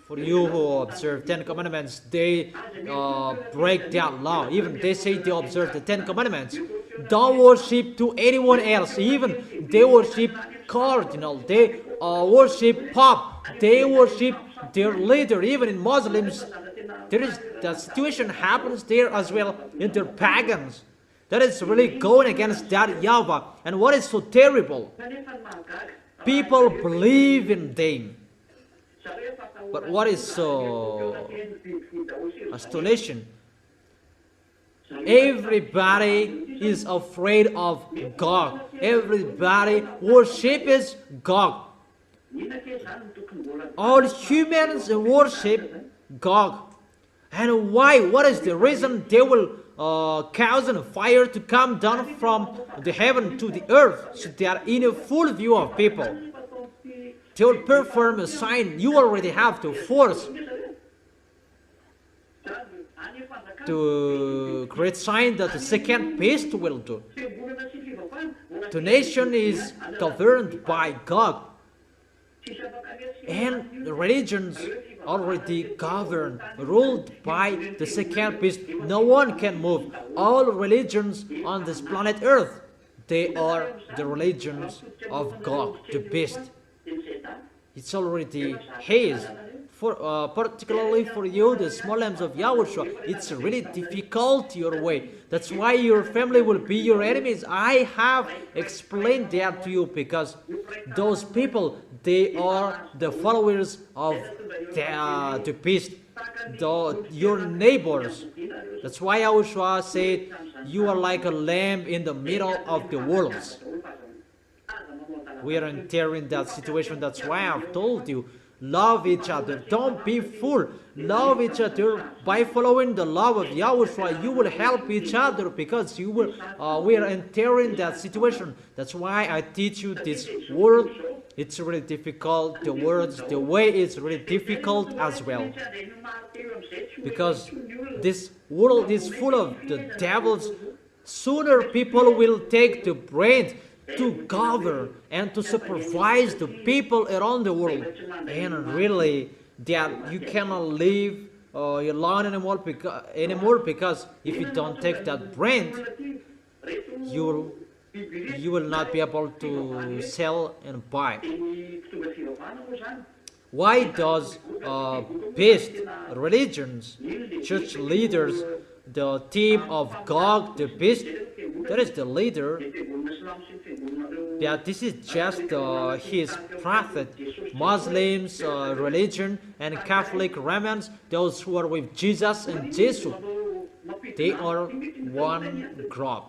For you who observe 10 commandments, they break that law. Even they say they observe the 10 commandments. Don't worship to anyone else. Even they worship cardinal. They worship Pope. They worship their leader. Even in Muslims, the situation happens there as well in their pagans. That is really going against that YAHVAH. And what is so terrible? People believe in them. But what is so astonishing? Everybody is afraid of God. Everybody worships God. All humans worship God. And why? What is the reason? They will cause a fire to come down from the heaven to the earth, so they are in a full view of people. They will perform a sign. You already have to force to create sign that the second beast will do. The nation is governed by God, and the religions already governed, ruled by the second beast. No one can move. All religions on this planet Earth, they are the religions of God, the beast. It's already his. Particularly for you, the small lambs of Yahushua, it's really difficult your way. That's why your family will be your enemies. I have explained that to you, because those people, they are the followers of the beast, your neighbors. That's why Yahushua said, you are like a lamb in the middle of the wolves. We are in that situation. That's why I've told you, love each other. Don't be fool. Love each other. By following the love of Yahushua, you will help each other, because you will. We are entering that situation. That's why I teach you this word. It's really difficult. The words, the way is really difficult as well, because this world is full of the devils. Sooner people will take the brain to govern and to supervise the people around the world, and really that you cannot live alone anymore, because if you don't take that brand, you will not be able to sell and buy. Why does beast religions, church leaders, the team of God, the beast, that is the leader, that this is just his prophet. Muslims, religion, and Catholic Romans, those who are with Jesus and Jesus, they are one group.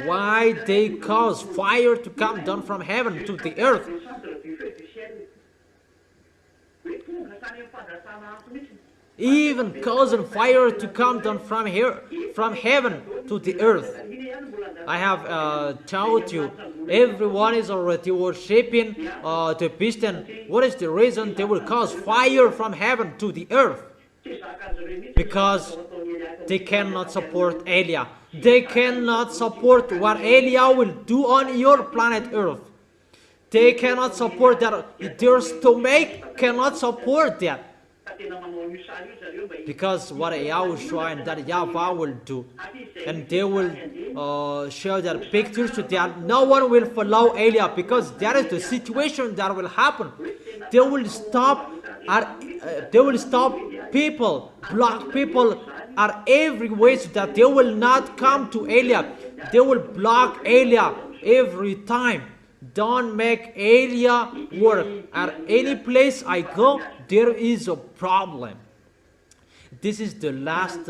Why they cause fire to come down from heaven to the earth? Even causing fire to come down from heaven to the earth. I have told you, everyone is already worshipping the beast, and what is the reason? They will cause fire from heaven to the earth, because they cannot support Eliah. They cannot support what Eliah will do on your planet Earth. They cannot support that. Their stomach cannot support that. Because what YAHOSHUA and that YAHVAH will do, and they will show their pictures to that. No one will follow Eliah, because that is the situation that will happen. They will stop people, block people at every way, so that they will not come to Eliah. They will block Eliah every time. Don't make Eliah work. At any place I go, there is a problem. This is the last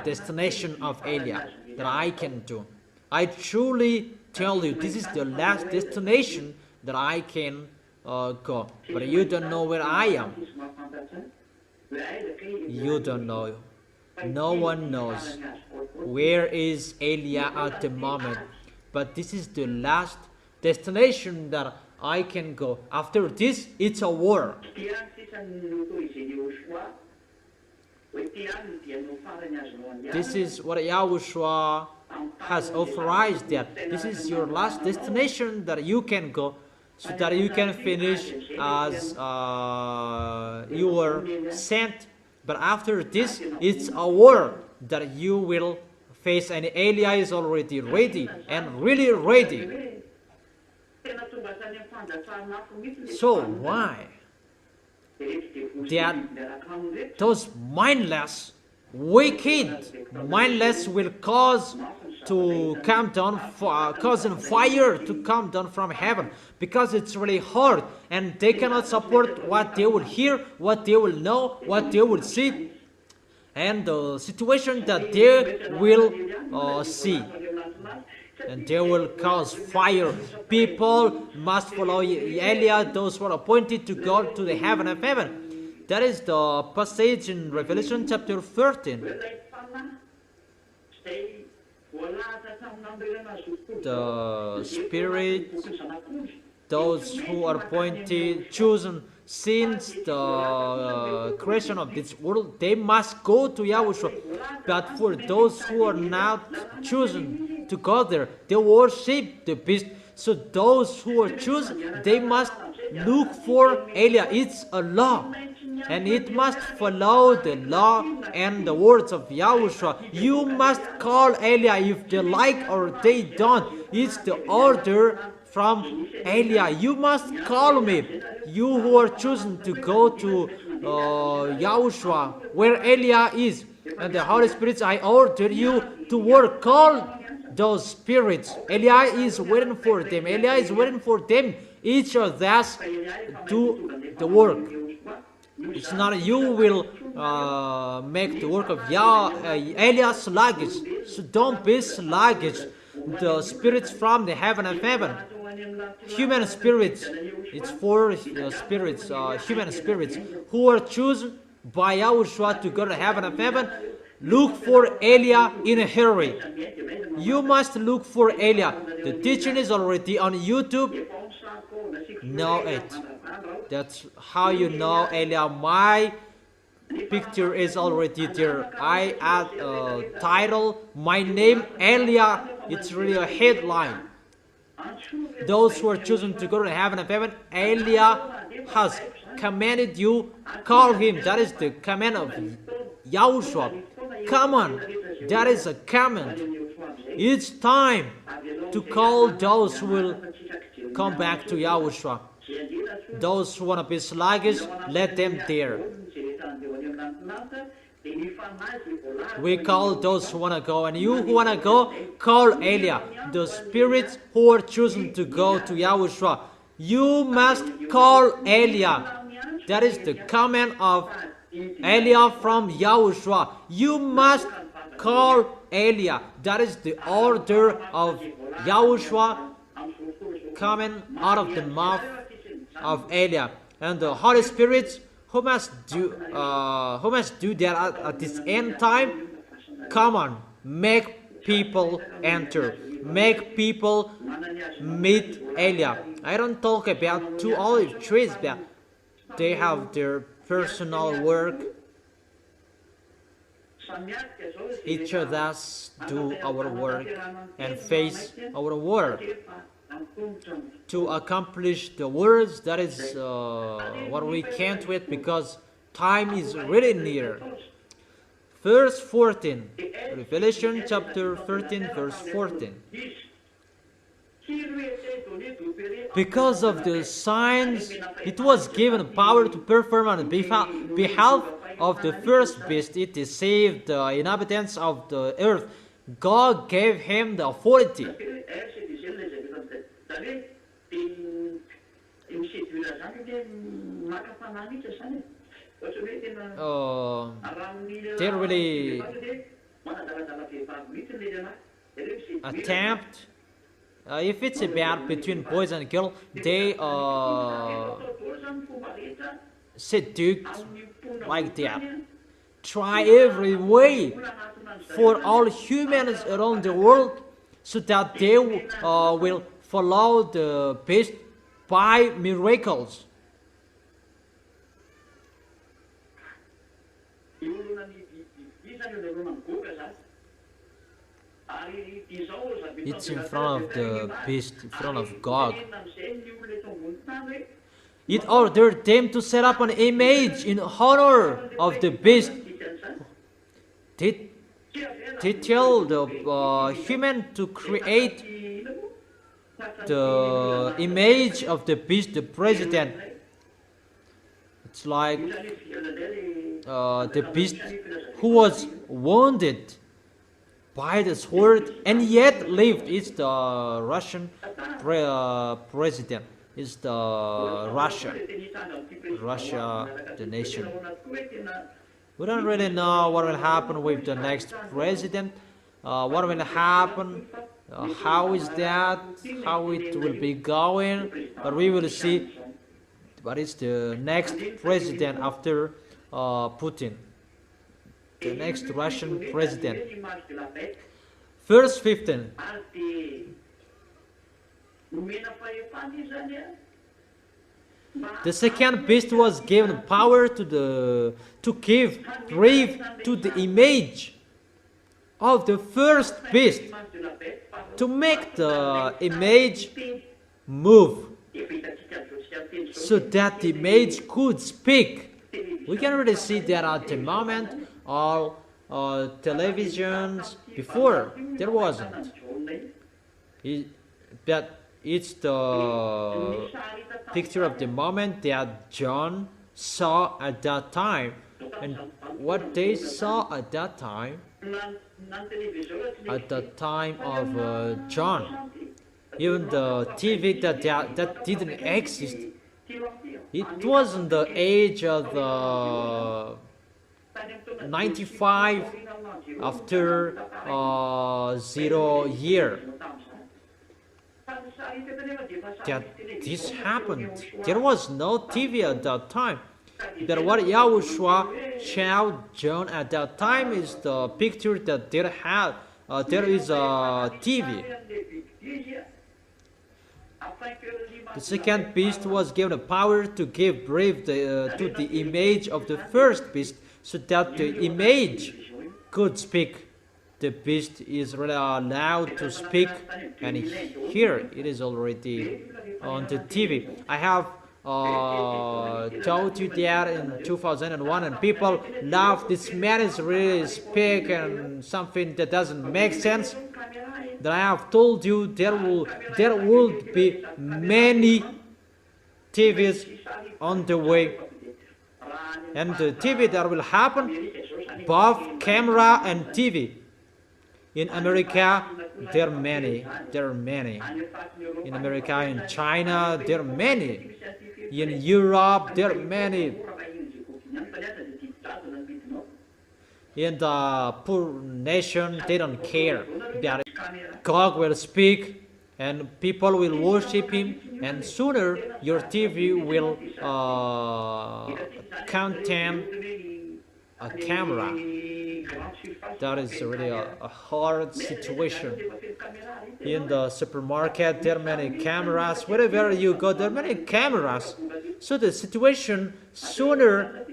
destination of Eliah that I can do. I truly tell you, this is the last destination that I can go. But you don't know where I am. You don't know. No one knows where is Eliah at the moment. But this is the last destination that I can go. After this, it's a war. This is what YAHOSHUA has authorized, that this is your last destination that you can go, so that you can finish as you were sent. But after this, it's a war that you will face, and Eliah is already ready, and really ready. So why that those mindless, wicked, mindless will cause to come down, causing fire to come down from heaven, because it's really hard and they cannot support what they will hear, what they will know, what they will see, and the situation that they will see. And they will cause fire. People must follow Eliah, those who are appointed to go to the heaven of heaven. That is the passage in Revelation chapter 13. The Spirit, those who are appointed, chosen since the creation of this world, they must go to Yahushua. But for those who are not chosen to go there, they worship the beast. So those who are chosen, they must look for Eliah. It's a law, and it must follow the law and the words of Yahushua. You must call Eliah if they like or they don't. It's the order from Eliah. You must call me, you who are chosen to go to Yahushua, where Eliah is. And the Holy Spirit, I order you to work. Call those spirits. Eliah is waiting for them. Eliah is waiting for them. Each of us do the work. It's not you will make the work of Eliah sluggish. So don't be sluggish. The spirits from the heaven of heaven, human spirits, it's for spirits, human spirits who are chosen by Yahushua to go to heaven of heaven. Look for Eliah in a hurry. You must look for Eliah. The teaching is already on YouTube. Know it. That's how you know Eliah. My picture is already there. I add a title, my name Eliah. It's really a headline. Those who are chosen to go to heaven of heaven, Eliah has commanded you, call him. That is the command of Yahushua. Come on, that is a command. It's time to call those who will come back to Yahushua. Those who want to be sluggish, let them there. We call those who want to go, and you who want to go, call Eliah. The spirits who are chosen to go to Yahushua, you must call Eliah. That is the command of Eliah from Yahushua. You must call Eliah. That is the order of Yahushua coming out of the mouth of Eliah. And the Holy Spirit who must do that at this end time. Come on, make people enter, make people meet Eliah. I don't talk about two olive trees, but they have their personal work. Each of us do our work and face our work to accomplish the words. That is what we can't wait, because time is really near. Verse 14, Revelation chapter 13, verse 14. Because of the signs, it was given power to perform on behalf of the first beast. It deceived the inhabitants of the earth. God gave him the authority. They really attempt, if it's about between boys and girls, they seduced like that. Try every way for all humans around the world so that they will follow the beast by miracles. It's in front of the beast, in front of God. It ordered them to set up an image in honor of the beast. They tell the human to create the image of the beast, the president. It's like the beast who was wounded by the sword and yet lived. It's the Russian president. It's the Russia, the nation. We don't really know what will happen with the next president. What will happen? How is that? How it will be going? But we will see. What is the next president after Putin? The next Russian president. Verse 15. The second beast was given power to give breath to the image of the first beast, to make the image move, so that the image could speak. We can really see that at the moment. All televisions before there wasn't. It's the picture of the moment that John saw at that time, and what they saw at that time of John. Even the TV that didn't exist. It wasn't the age of the 95 after 0 year that this happened. There was no TV at that time. But what Yahushua showed John at that time is the picture that there is a TV. The second beast was given the power to give breath to the image of the first beast, so that the image could speak. The beast is really allowed to speak, and here it is already on the TV. I have told you that in 2001, and people laugh. This man is really speak and something that doesn't make sense. That I have told you there will be many TVs on the way, and the TV that will happen, both camera and TV. In America, there are many. In America, in China, there are many. In Europe, there are many. In the poor nation, they don't care. God will speak, and people will worship Him, and sooner your TV will contain a camera. That is really a hard situation. In the supermarket, there are many cameras. Wherever you go, there are many cameras. So the situation sooner,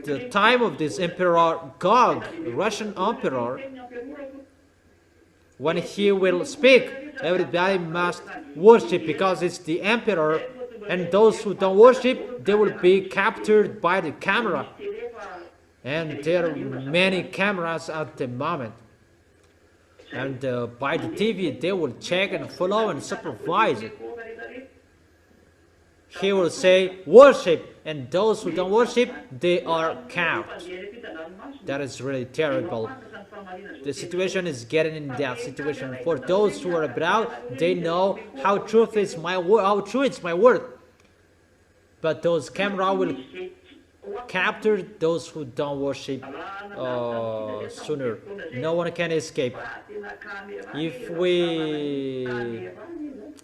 the time of this Emperor Gog, Russian Emperor, when he will speak, everybody must worship because it's the Emperor, and those who don't worship, they will be captured by the camera. And there are many cameras at the moment. And by the TV, they will check and follow and supervise it. He will say, worship, and those who don't worship, they are caught. That is really terrible. The situation is getting in that situation. For those who are abroad, they know how true is my word. But those camera will capture those who don't worship sooner. No one can escape. If we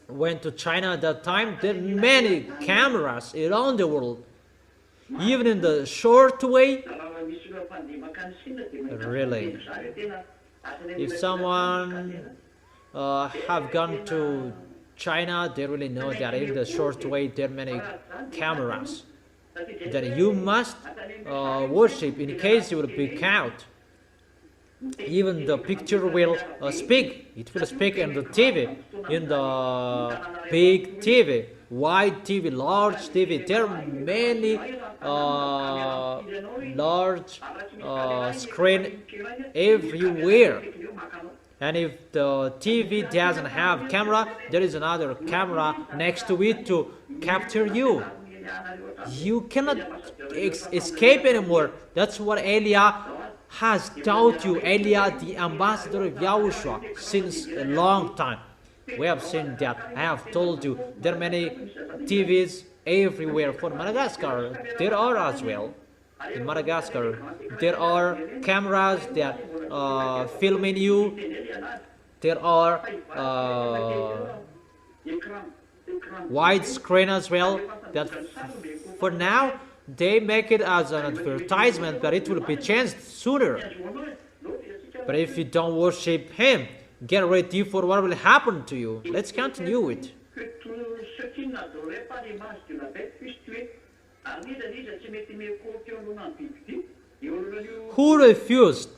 went to China at that time, there are many cameras around the world. Even in the short way, really. If someone have gone to China, they really know that in the short way there are many cameras that you must worship in case you will be caught. Even the picture will speak. It will speak in the TV, in the big TV, wide TV, large TV. There are many large screen everywhere. And if the TV doesn't have camera, there is another camera next to it to capture you. You cannot escape anymore. That's what Eliah has taught you. Eliah, the ambassador of Yahushua, since a long time. We have seen that. I have told you there are many TVs everywhere. For Madagascar, there are as well. In Madagascar, there are cameras that filming you. There are widescreen as well. That for now they make it as an advertisement, but it will be changed sooner. But if you don't worship Him, get ready for what will happen to you. Let's continue it. Who refused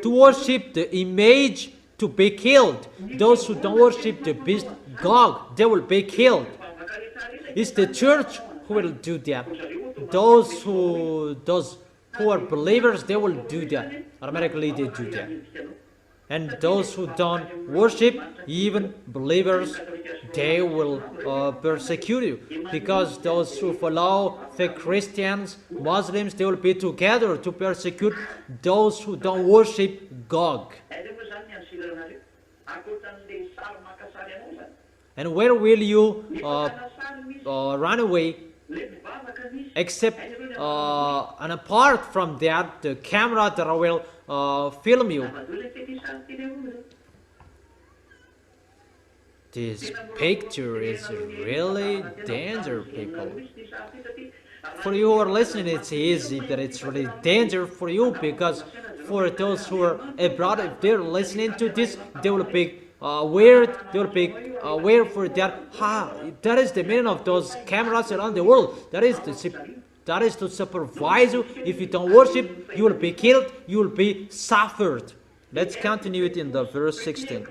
to worship the image to be killed? Those who don't worship the beast God, they will be killed. It's the church who will do that. Those who are believers, they will do that. Automatically they do that. And those who don't worship, even believers, they will persecute you. Because those who follow fake Christians, Muslims, they will be together to persecute those who don't worship God. And where will you run away? Except and apart from that, the camera that will film you. This picture is really dangerous, people. For you who are listening, it's easy, but it's really dangerous for you, because for those who are abroad, if they're listening to this, they will be weird. They will be aware for that. That is the meaning of those cameras around the world. That is to supervise you. If you don't worship, you will be killed. You will be suffered. Let's continue it in the verse 16.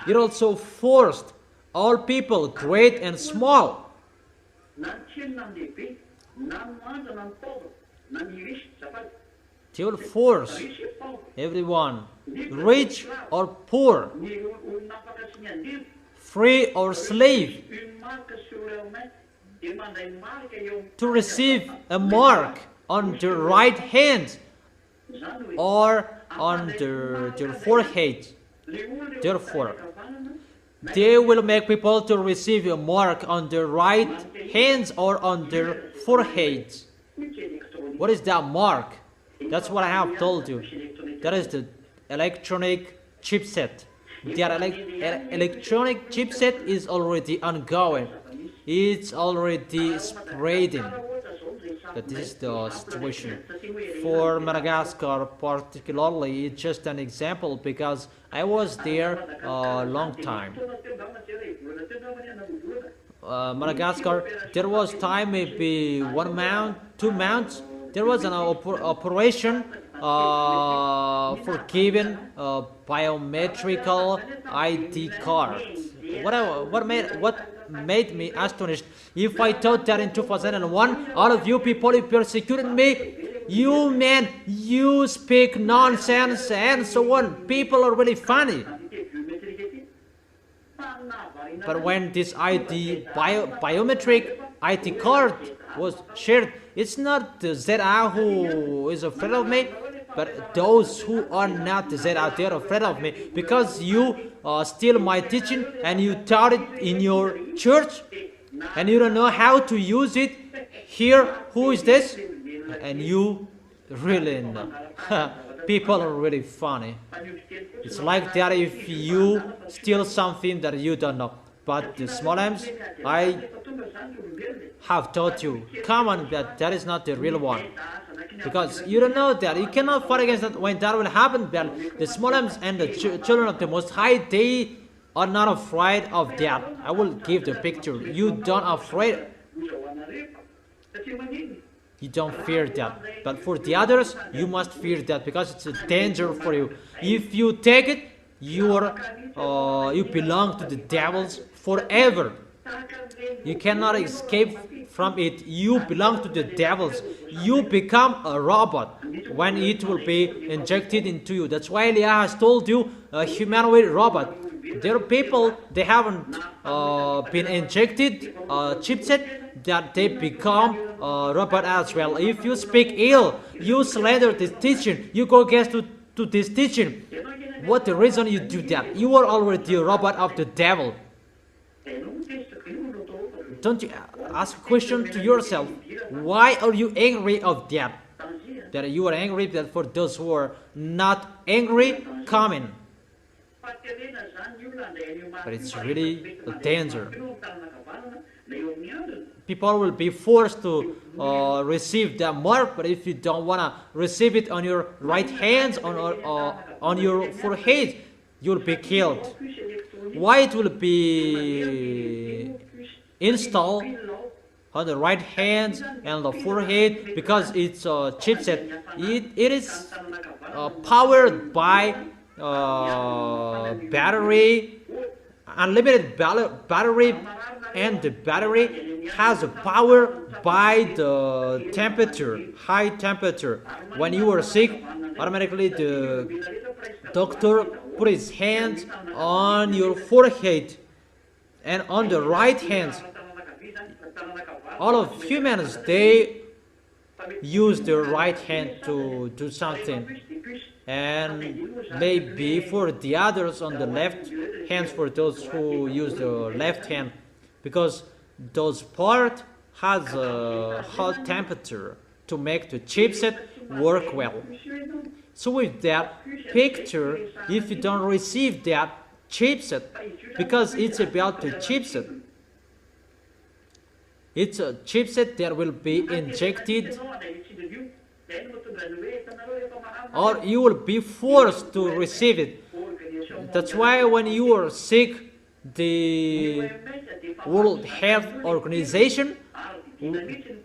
It also forced all people, great and small. They will force everyone, rich or poor, free or slave, to receive a mark on their right hand or on their forehead. Therefore, they will make people to receive a mark on their right hands or on their foreheads. What is that mark? That's what I have told you. That is the electronic chipset. That electronic chipset is already ongoing. It's already spreading. That is the situation. For Madagascar particularly, it's just an example because I was there a long time. Madagascar, there was time maybe 1 month, 2 months. There was an operation for giving biometrical ID card. What made me astonished? If I thought that in 2001, all of you people who persecuted me, you man, you speak nonsense and so on. People are really funny. But when this biometric ID card was shared, it's not the ZA who is afraid of me, but those who are not the ZA, they are afraid of me, because you steal my teaching and you taught it in your church and you don't know how to use it. Here, who is this? And you really know. People are really funny. It's like that if you steal something that you don't know. But the small M's, I have taught you, come on, that is not the real one. Because you don't know that. You cannot fight against that when that will happen. But the small M's and the children of the Most High, they are not afraid of that. I will give the picture. You don't afraid. You don't fear that. But for the others, you must fear that because it's a danger for you. If you take it, you belong to the devils forever. You cannot escape from it, you belong to the devils. You become a robot when it will be injected into you. That's why YAH has told you a humanoid robot. There are people, they haven't been injected chipset, that they become a robot as well. If you speak ill, you slander this teaching, you go against to this teaching. What the reason you do that? You are already a robot of the devil. Don't you ask a question to yourself? Why are you angry of that? That you are angry that for those who are not angry, comment. But it's really a danger. People will be forced to receive that mark, but if you don't want to receive it on your right hand, on your forehead, you'll be killed. Why it will be installed on the right hand and the forehead? Because it's a chipset. It is powered by battery, unlimited battery, and the battery has a power by the temperature, high temperature. When you are sick, automatically the doctor put his hand on your forehead and on the right hand. All of humans, they use their right hand to do something, and maybe for the others on the left hand, for those who use the left hand, because those part has a hot temperature to make the chipset work well. So with that picture, if you don't receive that chipset, because it's about the chipset, it's a chipset that will be injected, or you will be forced to receive it. That's why when you are sick, the World Health Organization,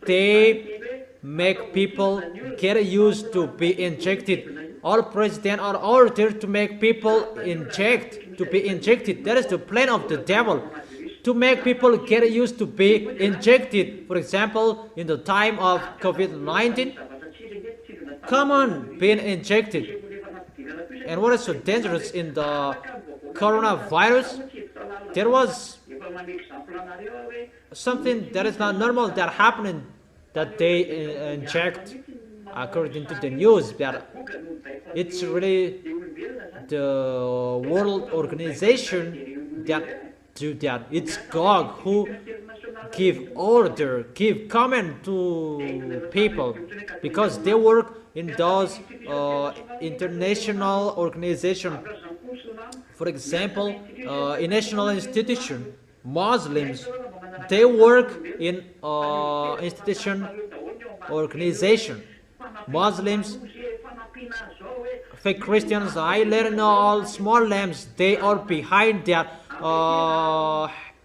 they make people get used to be injected. All presidents are ordered to make people to be injected. That is the plan of the devil, to make people get used to be injected. For example, in the time of COVID-19, come on, being injected. And what is so dangerous in the coronavirus? There was something that is not normal that happened, that they inject, according to the news, that it's really the World Organization that do that. It's God who give comment to people, because they work in those international organizations. For example, in national institution, Muslims, they work in institution organization. Muslims, fake Christians, island, all small lambs, they are behind that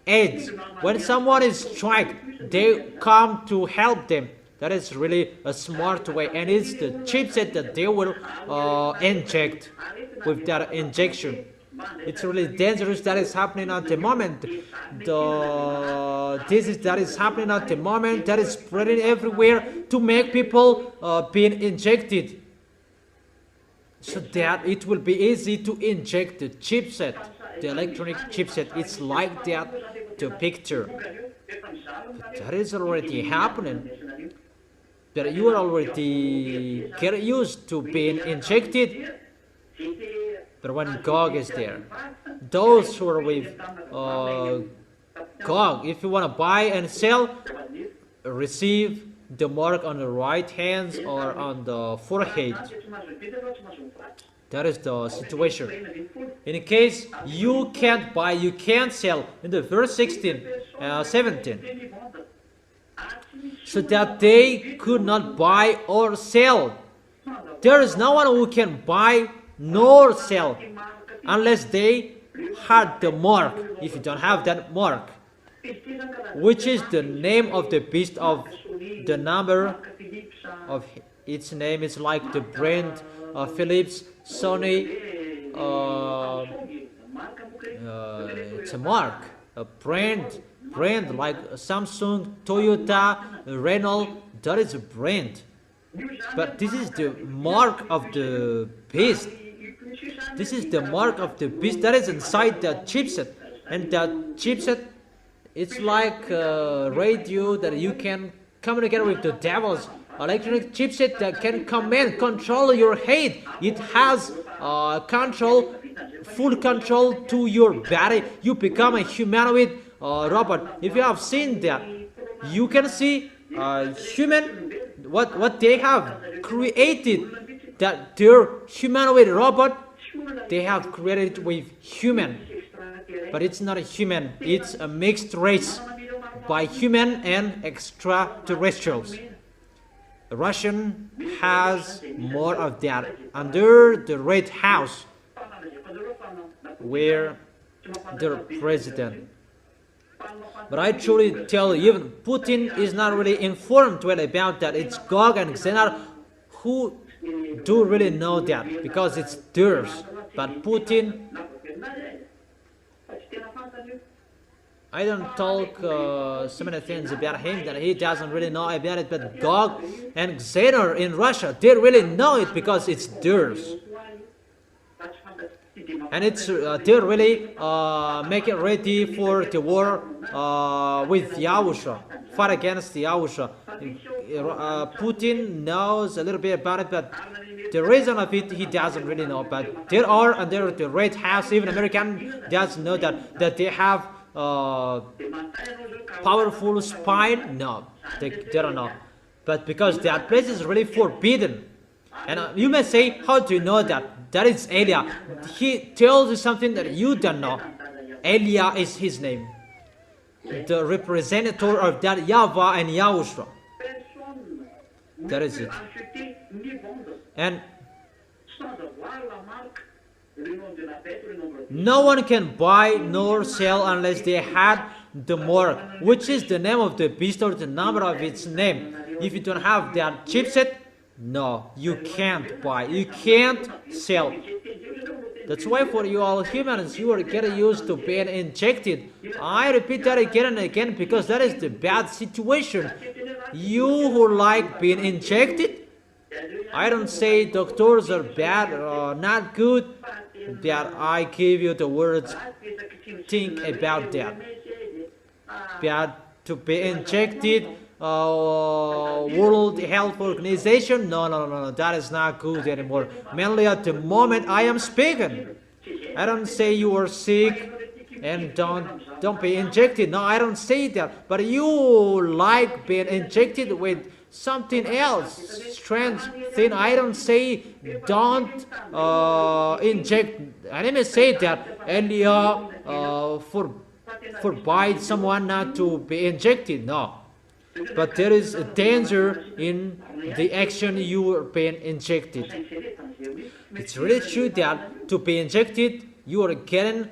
aids. When someone is struck, they come to help them. That is really a smart way, and it's the chipset that they will inject with that injection. It's really dangerous that is happening at the moment. The disease that is happening at the moment, that is spreading everywhere to make people being injected, so that it will be easy to inject the chipset, the electronic chipset. It's like that, the picture. But that is already happening. That you are already get used to being injected. But when Gog is there, those who are with Gog, if you want to buy and sell, receive the mark on the right hand or on the forehead. That is the situation. In case you can't buy, you can't sell, in the verse 17, so that they could not buy or sell. There is no one who can buy nor sell unless they had the mark. If you don't have that mark, which is the name of the beast, of the number of its name, is like the brand Philips, Sony, it's a mark, a brand brand like Samsung, Toyota, Renault. That is a brand. But this is the mark of the beast. This is the mark of the beast that is inside the chipset. And that chipset, it's like a radio that you can communicate with the devil's electronic chipset that can control your head. It has full control to your body. You become a humanoid robot. If you have seen that, you can see human, what they have created, that their humanoid robot, they have created with human. But it's not a human, it's a mixed race by human and extraterrestrials. Russian has more of that under the Red House, where the president. But I truly tell you, even Putin is not really informed well about that. It's Gog and Xenar who do really know that, because it's theirs. But Putin, I don't talk so many things about him that he doesn't really know about it, but Gog and Xenar in Russia, they really know it because it's theirs. And it's they're really making ready for the war with YAHOSHUA, fight against YAHOSHUA. Putin knows a little bit about it, but the reason of it he doesn't really know. But there are under the Red House, even American doesn't know that they have powerful spy. No, they don't know. But because that place is really forbidden. And you may say, how do you know that? That is Elia. He tells you something that you don't know. Elia is his name. The representative of that YAHVAH and YAHOSHUA. That is it. And no one can buy nor sell unless they had the mark, which is the name of the beast or the number of its name. If you don't have that chipset, no, you can't buy, you can't sell. That's why for you all humans, you are getting used to being injected. I repeat that again and again because that is the bad situation. You who like being injected, I don't say doctors are bad or not good, that I give you the words, think about that. Bad to be injected, World Health Organization, no, that is not good anymore. Mainly at the moment I am speaking, I don't say you are sick and don't be injected. No, I don't say that. But you like being injected with something else, strange thing. I don't say don't inject. I didn't say that earlier forbid someone not to be injected. No. But there is a danger in the action you are being injected. It's really true that to be injected, you are getting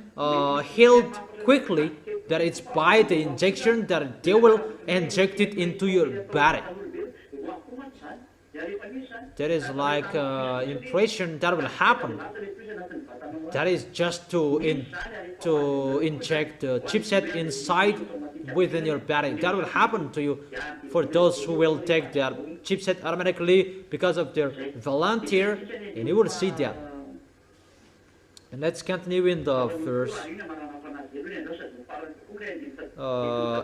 healed quickly. That it's by the injection that they will inject it into your body. That is like impression that will happen. That is just to inject the chipset inside within your body. That will happen to you for those who will take their chipset automatically because of their volunteer, and you will see that. And let's continue in the verse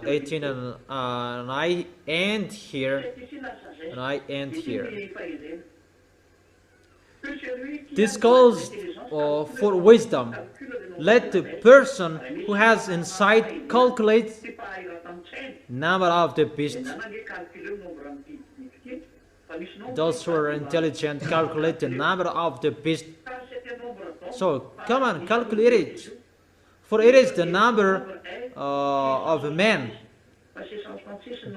18, and I end here. This calls for wisdom. Let the person who has insight calculate number of the beast. Those who are intelligent calculate the number of the beast. So come on, calculate it. For it is the number of a man.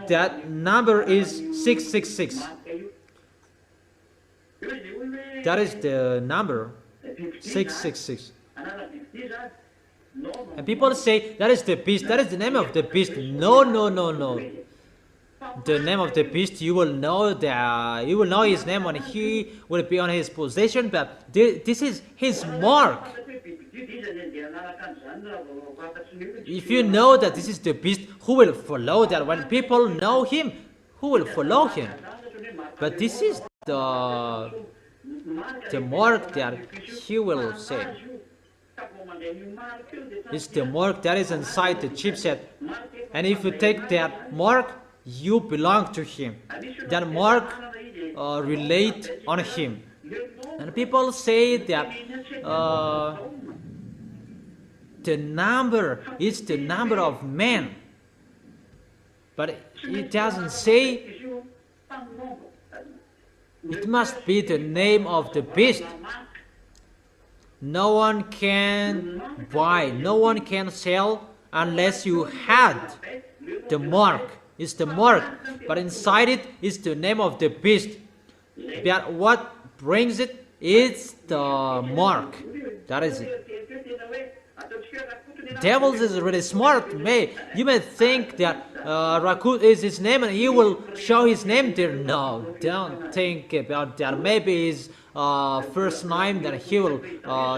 That number is 666. That is the number 666. And people say that is the beast, that is the name of the beast. No. The name of the beast, you will know his name when he will be on his possession, but this is his mark. If you know that this is the beast, who will follow that? When people know him, who will follow him? But this is the mark that he will say. It's the mark that is inside the chipset. And if you take that mark, you belong to him. That mark relate on him. And people say that the number is the number of men. But it doesn't say it must be the name of the beast. No one can buy, no one can sell unless you had the mark. It's the mark, but inside it is the name of the beast. But what brings it is the mark. That is it. Devils is really smart. You may think that Rakut is his name and he will show his name there. No, don't think about that. Maybe his first name that he will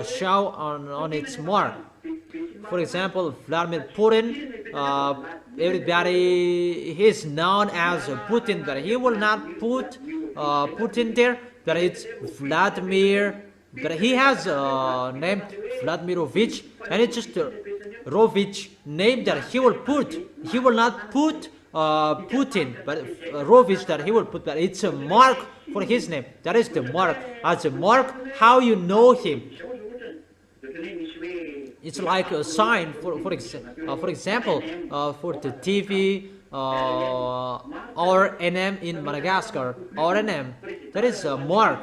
show on its mark. For example, Vladimir Putin, everybody is known as Putin, but he will not put Putin there, but it's Vladimir, but he has a name Vladimirovich, and it's just a Rovich name that he will put. He will not put Putin, but Rovich that he will put, but it's a mark for his name. That is the mark. As a mark, how you know him. It's like a sign, for example, for the TV, RNM in Madagascar, RNM, that is a mark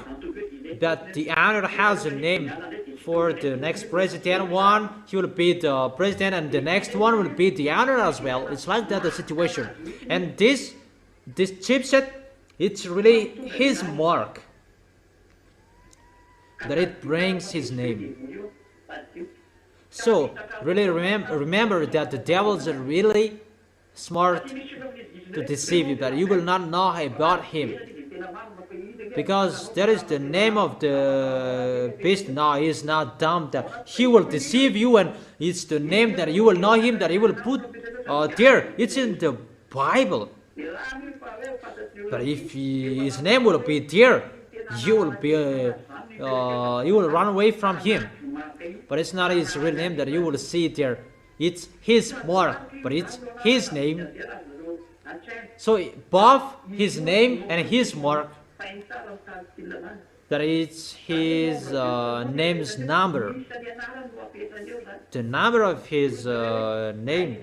that the owner has a name. For the next president one, he will be the president, and the next one will be the owner as well. It's like that the situation. And this chipset, it's really his mark, that it brings his name. So really remember that the devils are really smart to deceive you, that you will not know about him, because that is the name of the beast. No, he is not dumb, that he will deceive you, and it's the name that you will know him, that he will put there. It's in the Bible. But if his name will be there, you will run away from him. But it's not his real name that you will see there. It's his mark, but it's his name. So both his name and his mark, that is his name's number. The number of his name.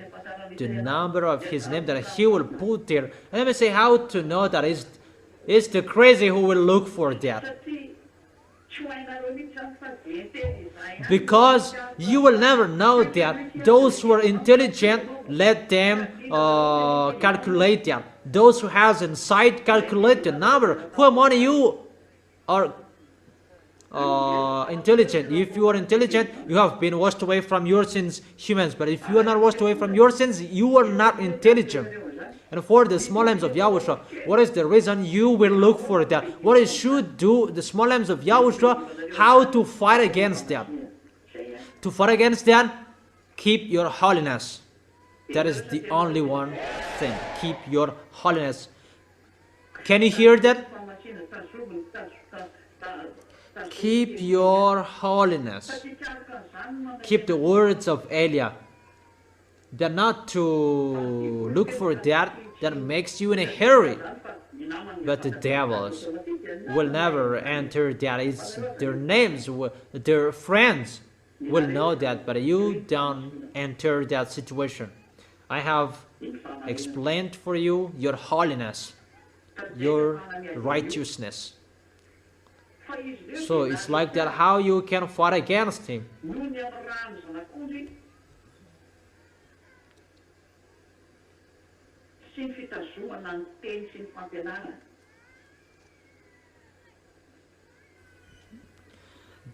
The number of his name that he will put there. And let me say how to know that it's the crazy who will look for that. Because you will never know that. Those who are intelligent, let them calculate that. Those who has insight, calculate the number. Who among you are intelligent? If you are intelligent, you have been washed away from your sins, humans. But if you are not washed away from your sins, you are not intelligent. And for the small lambs of YAHOSHUA, what is the reason you will look for that? What is should do the small lambs of YAHOSHUA? How to fight against that? To fight against that, keep your holiness. That is the only one thing. Keep your holiness. Can you hear that? Keep your holiness. Keep the words of Elia. They're not to look for that makes you in a hurry. But the devils will never enter that. It's their names, their friends will know that, but you don't enter that situation. I have explained for you your holiness, your righteousness. So it's like that how you can fight against him.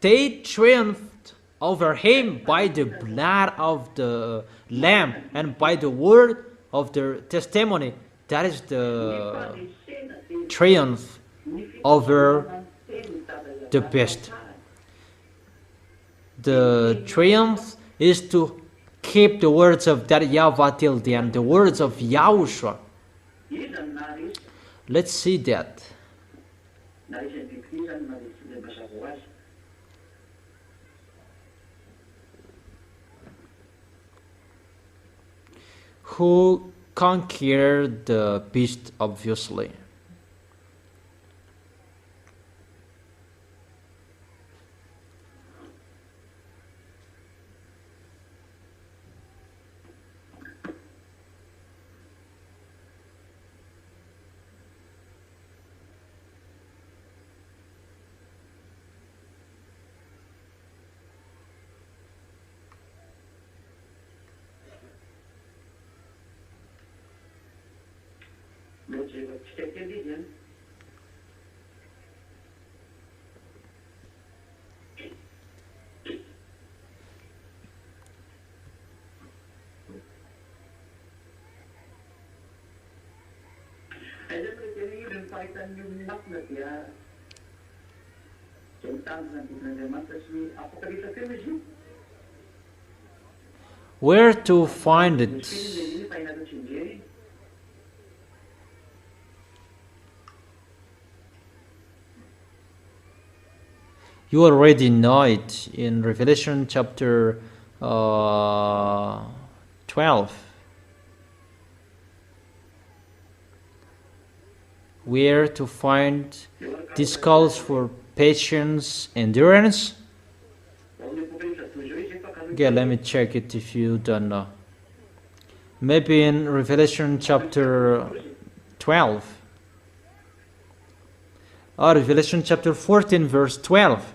They triumphed over him by the blood of the Lamb and by the word of their testimony. That is the triumph over the beast. the triumph is to keep the words of that YAHVAH till the end, the words of YAHOSHUA. Let's see that. Who conquered the beast, obviously. Where to find it? You already know it in Revelation chapter 12. Where to find this calls for patience, endurance. Okay, let me check it if you don't know. Maybe in Revelation chapter 12. Or Revelation chapter 14 verse 12.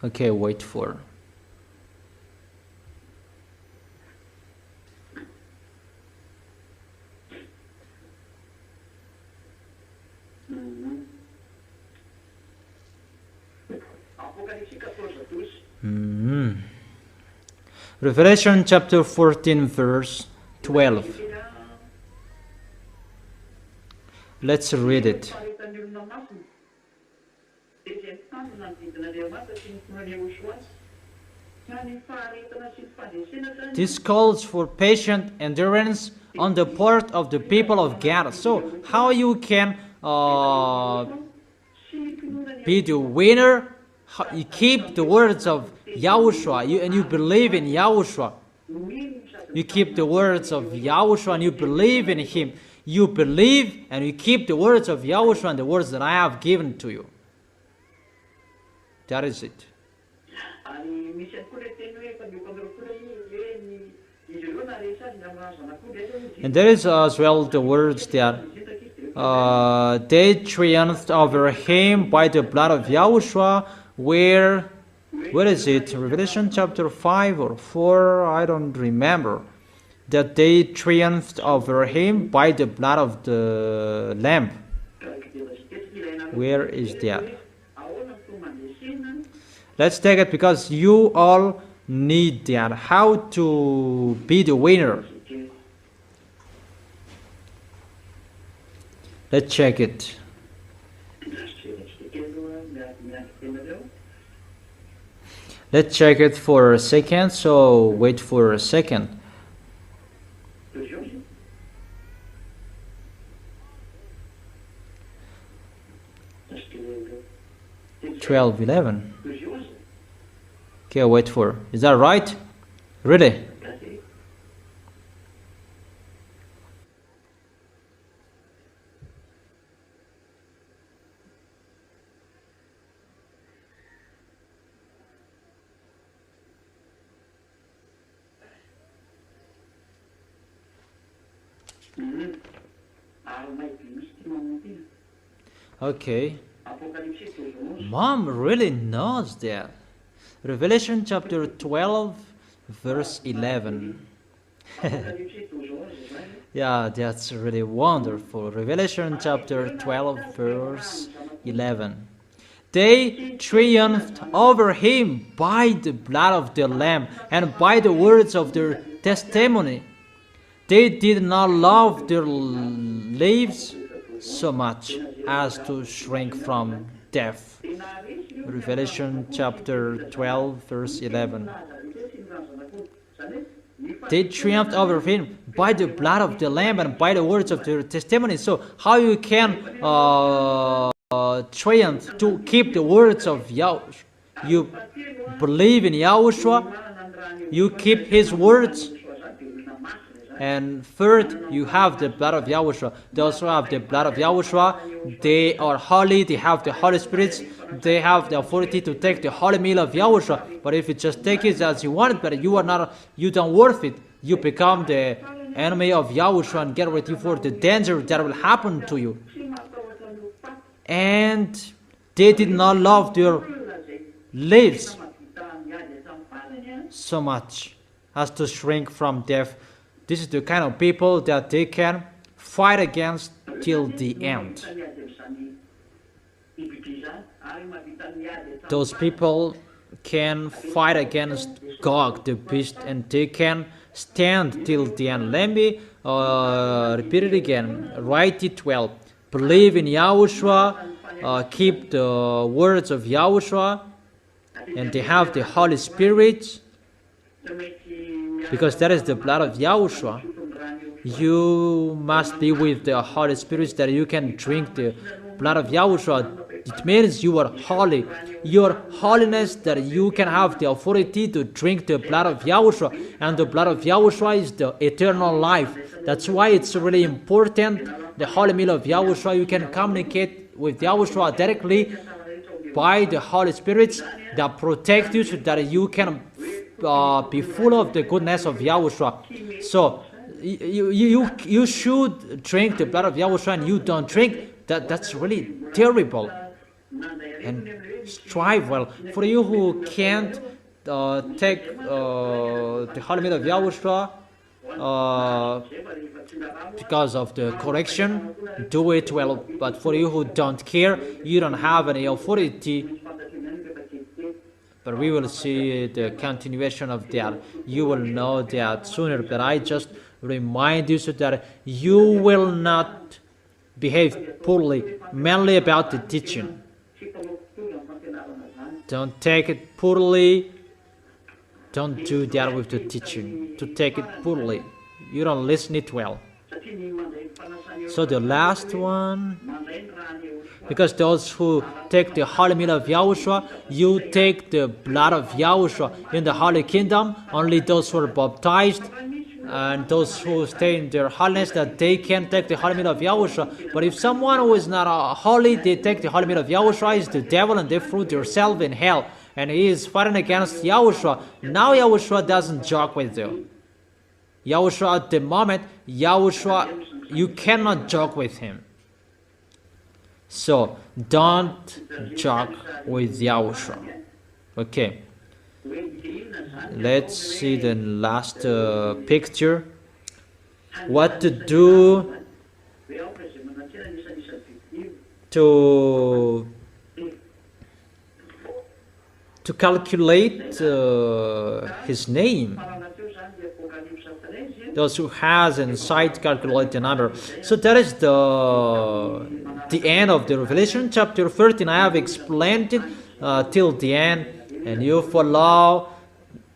Okay, wait for. Revelation chapter 14 verse 12. Let's read it. This calls for patient endurance on the part of the people of God. So how you can be the winner? You keep the words of YAHOSHUA and you believe in YAHOSHUA. You keep the words of YAHOSHUA and you believe in Him. You believe and you keep the words of YAHOSHUA and the words that I have given to you. That is it. And there is as well the words that they triumphed over him by the blood of YAHOSHUA. Where is it? Revelation chapter 5 or 4? I don't remember. That they triumphed over him by the blood of the Lamb. Where is that? Let's take it because you all need that. How to be the winner? Let's check it. Let's check it for a second, so wait for a second. 12:11. Okay, wait for. Is that right? Really? Okay. Mom really knows that. Revelation chapter 12, verse 11. Yeah, that's really wonderful. Revelation chapter 12, verse 11. They triumphed over him by the blood of the Lamb and by the words of their testimony. They did not love their lives so much as to shrink from death. Revelation chapter 12, verse 11. They triumphed over him by the blood of the Lamb and by the words of their testimony. So how you can triumph to keep the words of Yahushua? You believe in Yahushua, you keep his words, and third, you have the blood of Yahushua. Those who have the blood of Yahushua, they are holy, they have the Holy Spirit, they have the authority to take the holy meal of Yahushua. But if you just take it as you want it, but you don't worth it, you become the enemy of Yahushua and get ready for the danger that will happen to you. And they did not love their lives so much as to shrink from death. This is the kind of people that they can fight against till the end. Those people can fight against Gog, the beast, and they can stand till the end. Let me repeat it again. Write it well. Believe in Yahushua, keep the words of Yahushua, and they have the Holy Spirit, because that is the blood of Yahushua. You must be with the Holy Spirit that you can drink the blood of Yahushua. It means you are holy. Your holiness that you can have the authority to drink the blood of Yahushua. And the blood of Yahushua is the eternal life. That's why it's really important. The holy meal of Yahushua, you can communicate with Yahushua directly by the Holy Spirit that protect you so that you can be full of the goodness of Yahushua. So you should drink the blood of Yahushua and you don't drink. That's really terrible. And strive well. For you who can't take the holy meal of Yahushua because of the correction, do it well. But for you who don't care, you don't have any authority. But we will see the continuation of that. You will know that sooner. But I just remind you so that you will not behave poorly, mainly about the teaching. Don't take it poorly. Don't do that with the teaching. To take it poorly, you don't listen it well. So the last one, because those who take the holy meal of Yahushua, you take the blood of Yahushua in the holy kingdom. Only those who are baptized and those who stay in their holiness, that they can take the holy meal of Yahushua. But if someone who is not holy, they take the holy meal of Yahushua, is the devil, and they throw themselves in hell. And he is fighting against Yahushua. Now Yahushua doesn't joke with you. Yahushua at the moment, Yahushua, you cannot joke with him. So don't joke with Yahushua. Okay. Let's see the last picture. What to do to calculate his name. Those who has insight calculate the number. So that is the end of the Revelation chapter 13. I have explained it till the end, and you follow.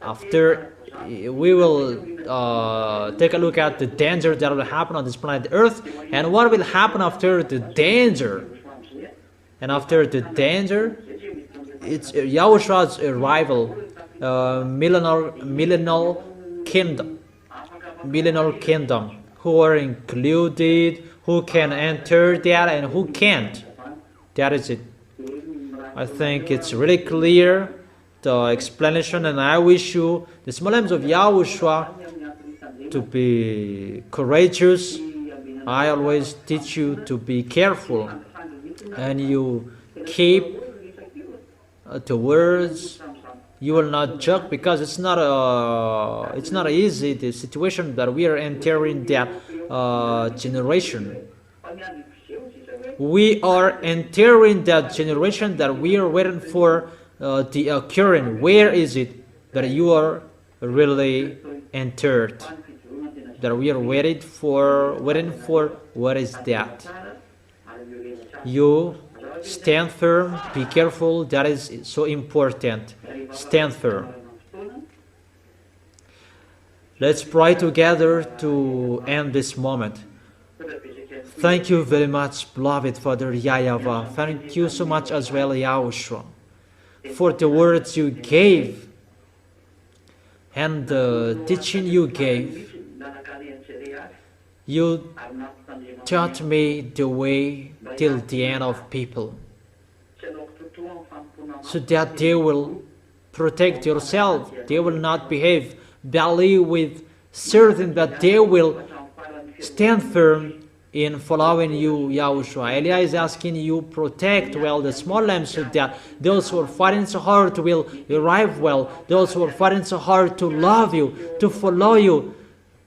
After we will take a look at the danger that will happen on this planet Earth, and what will happen after the danger. And after the danger, it's Yahushua's arrival, millennial kingdom, who are included, who can enter that and who can't. That is it. I think it's really clear, the explanation, and I wish you, the small names of Yahushua, to be courageous. I always teach you to be careful, and you keep the words. You will not joke, because it's not easy, the situation that we are entering, that generation. We are entering that generation that we are waiting for the occurring. Where is it that you are really entered? That we are waiting for. What is that? You Stand firm, be careful, that is so important. Stand firm. Let's pray together to end this moment. Thank you very much, beloved Father YAHVAH. Thank you so much as well, YAHOSHUA, for the words you gave and the teaching you gave. You taught me the way till the end of people, so that they will protect yourself. They will not behave badly with certain, but they will stand firm in following you, YAHOSHUA. Elia is asking you protect well the small lambs, so that those who are fighting so hard will arrive well. Those who are fighting so hard to love you, to follow you,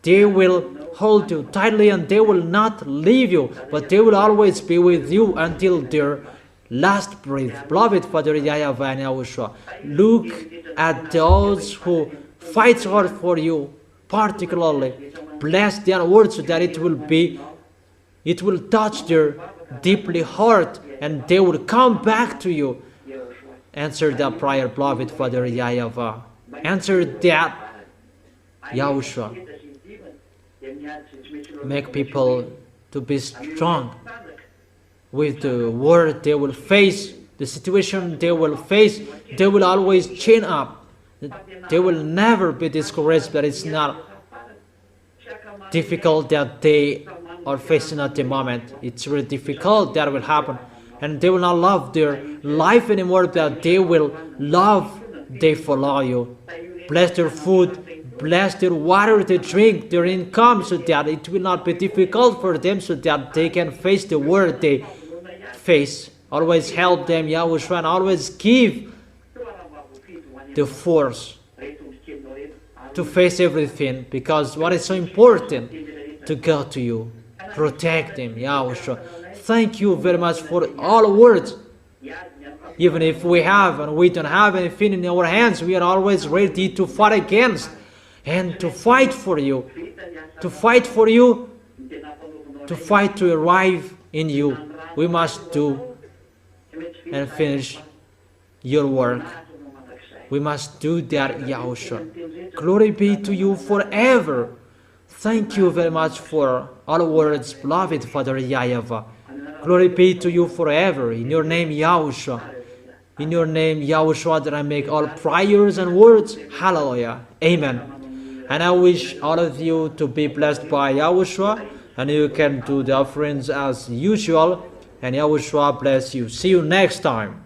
they will hold you tightly and they will not leave you, but they will always be with you until their last breath. Beloved Father YAHVAH and YAHOSHUA, look at those who fight so hard for you, particularly. Bless their words so that it will touch their deeply heart and they will come back to you. Answer that prayer, beloved Father YAHVAH. Answer that, YAHOSHUA. Make people to be strong with the word they will face, the situation they will face. They will always chin up. They will never be discouraged, but it's not difficult that they are facing at the moment. It's really difficult that will happen. And they will not love their life anymore, but they will love, they follow you. Bless their food, bless their water they drink, their income, so that it will not be difficult for them, so that they can face the world they face. Always help them, YAHOSHUA, and always give the force to face everything, because what is so important to go to you. Protect them, YAHOSHUA. Thank you very much for all words. Even if we have and we don't have anything in our hands, we are always ready to fight against and to fight for you. To fight for you, to fight to arrive in you. We must do and finish your work. We must do that, YAHOSHUA. Glory be to you forever. Thank you very much for all words, beloved Father YAHVAH. Glory be to you forever. In your name, YAHOSHUA. In your name, YAHOSHUA, that I make all prayers and words. Hallelujah. Amen. And I wish all of you to be blessed by YAHOSHUA. And you can do the offerings as usual. And YAHOSHUA bless you. See you next time.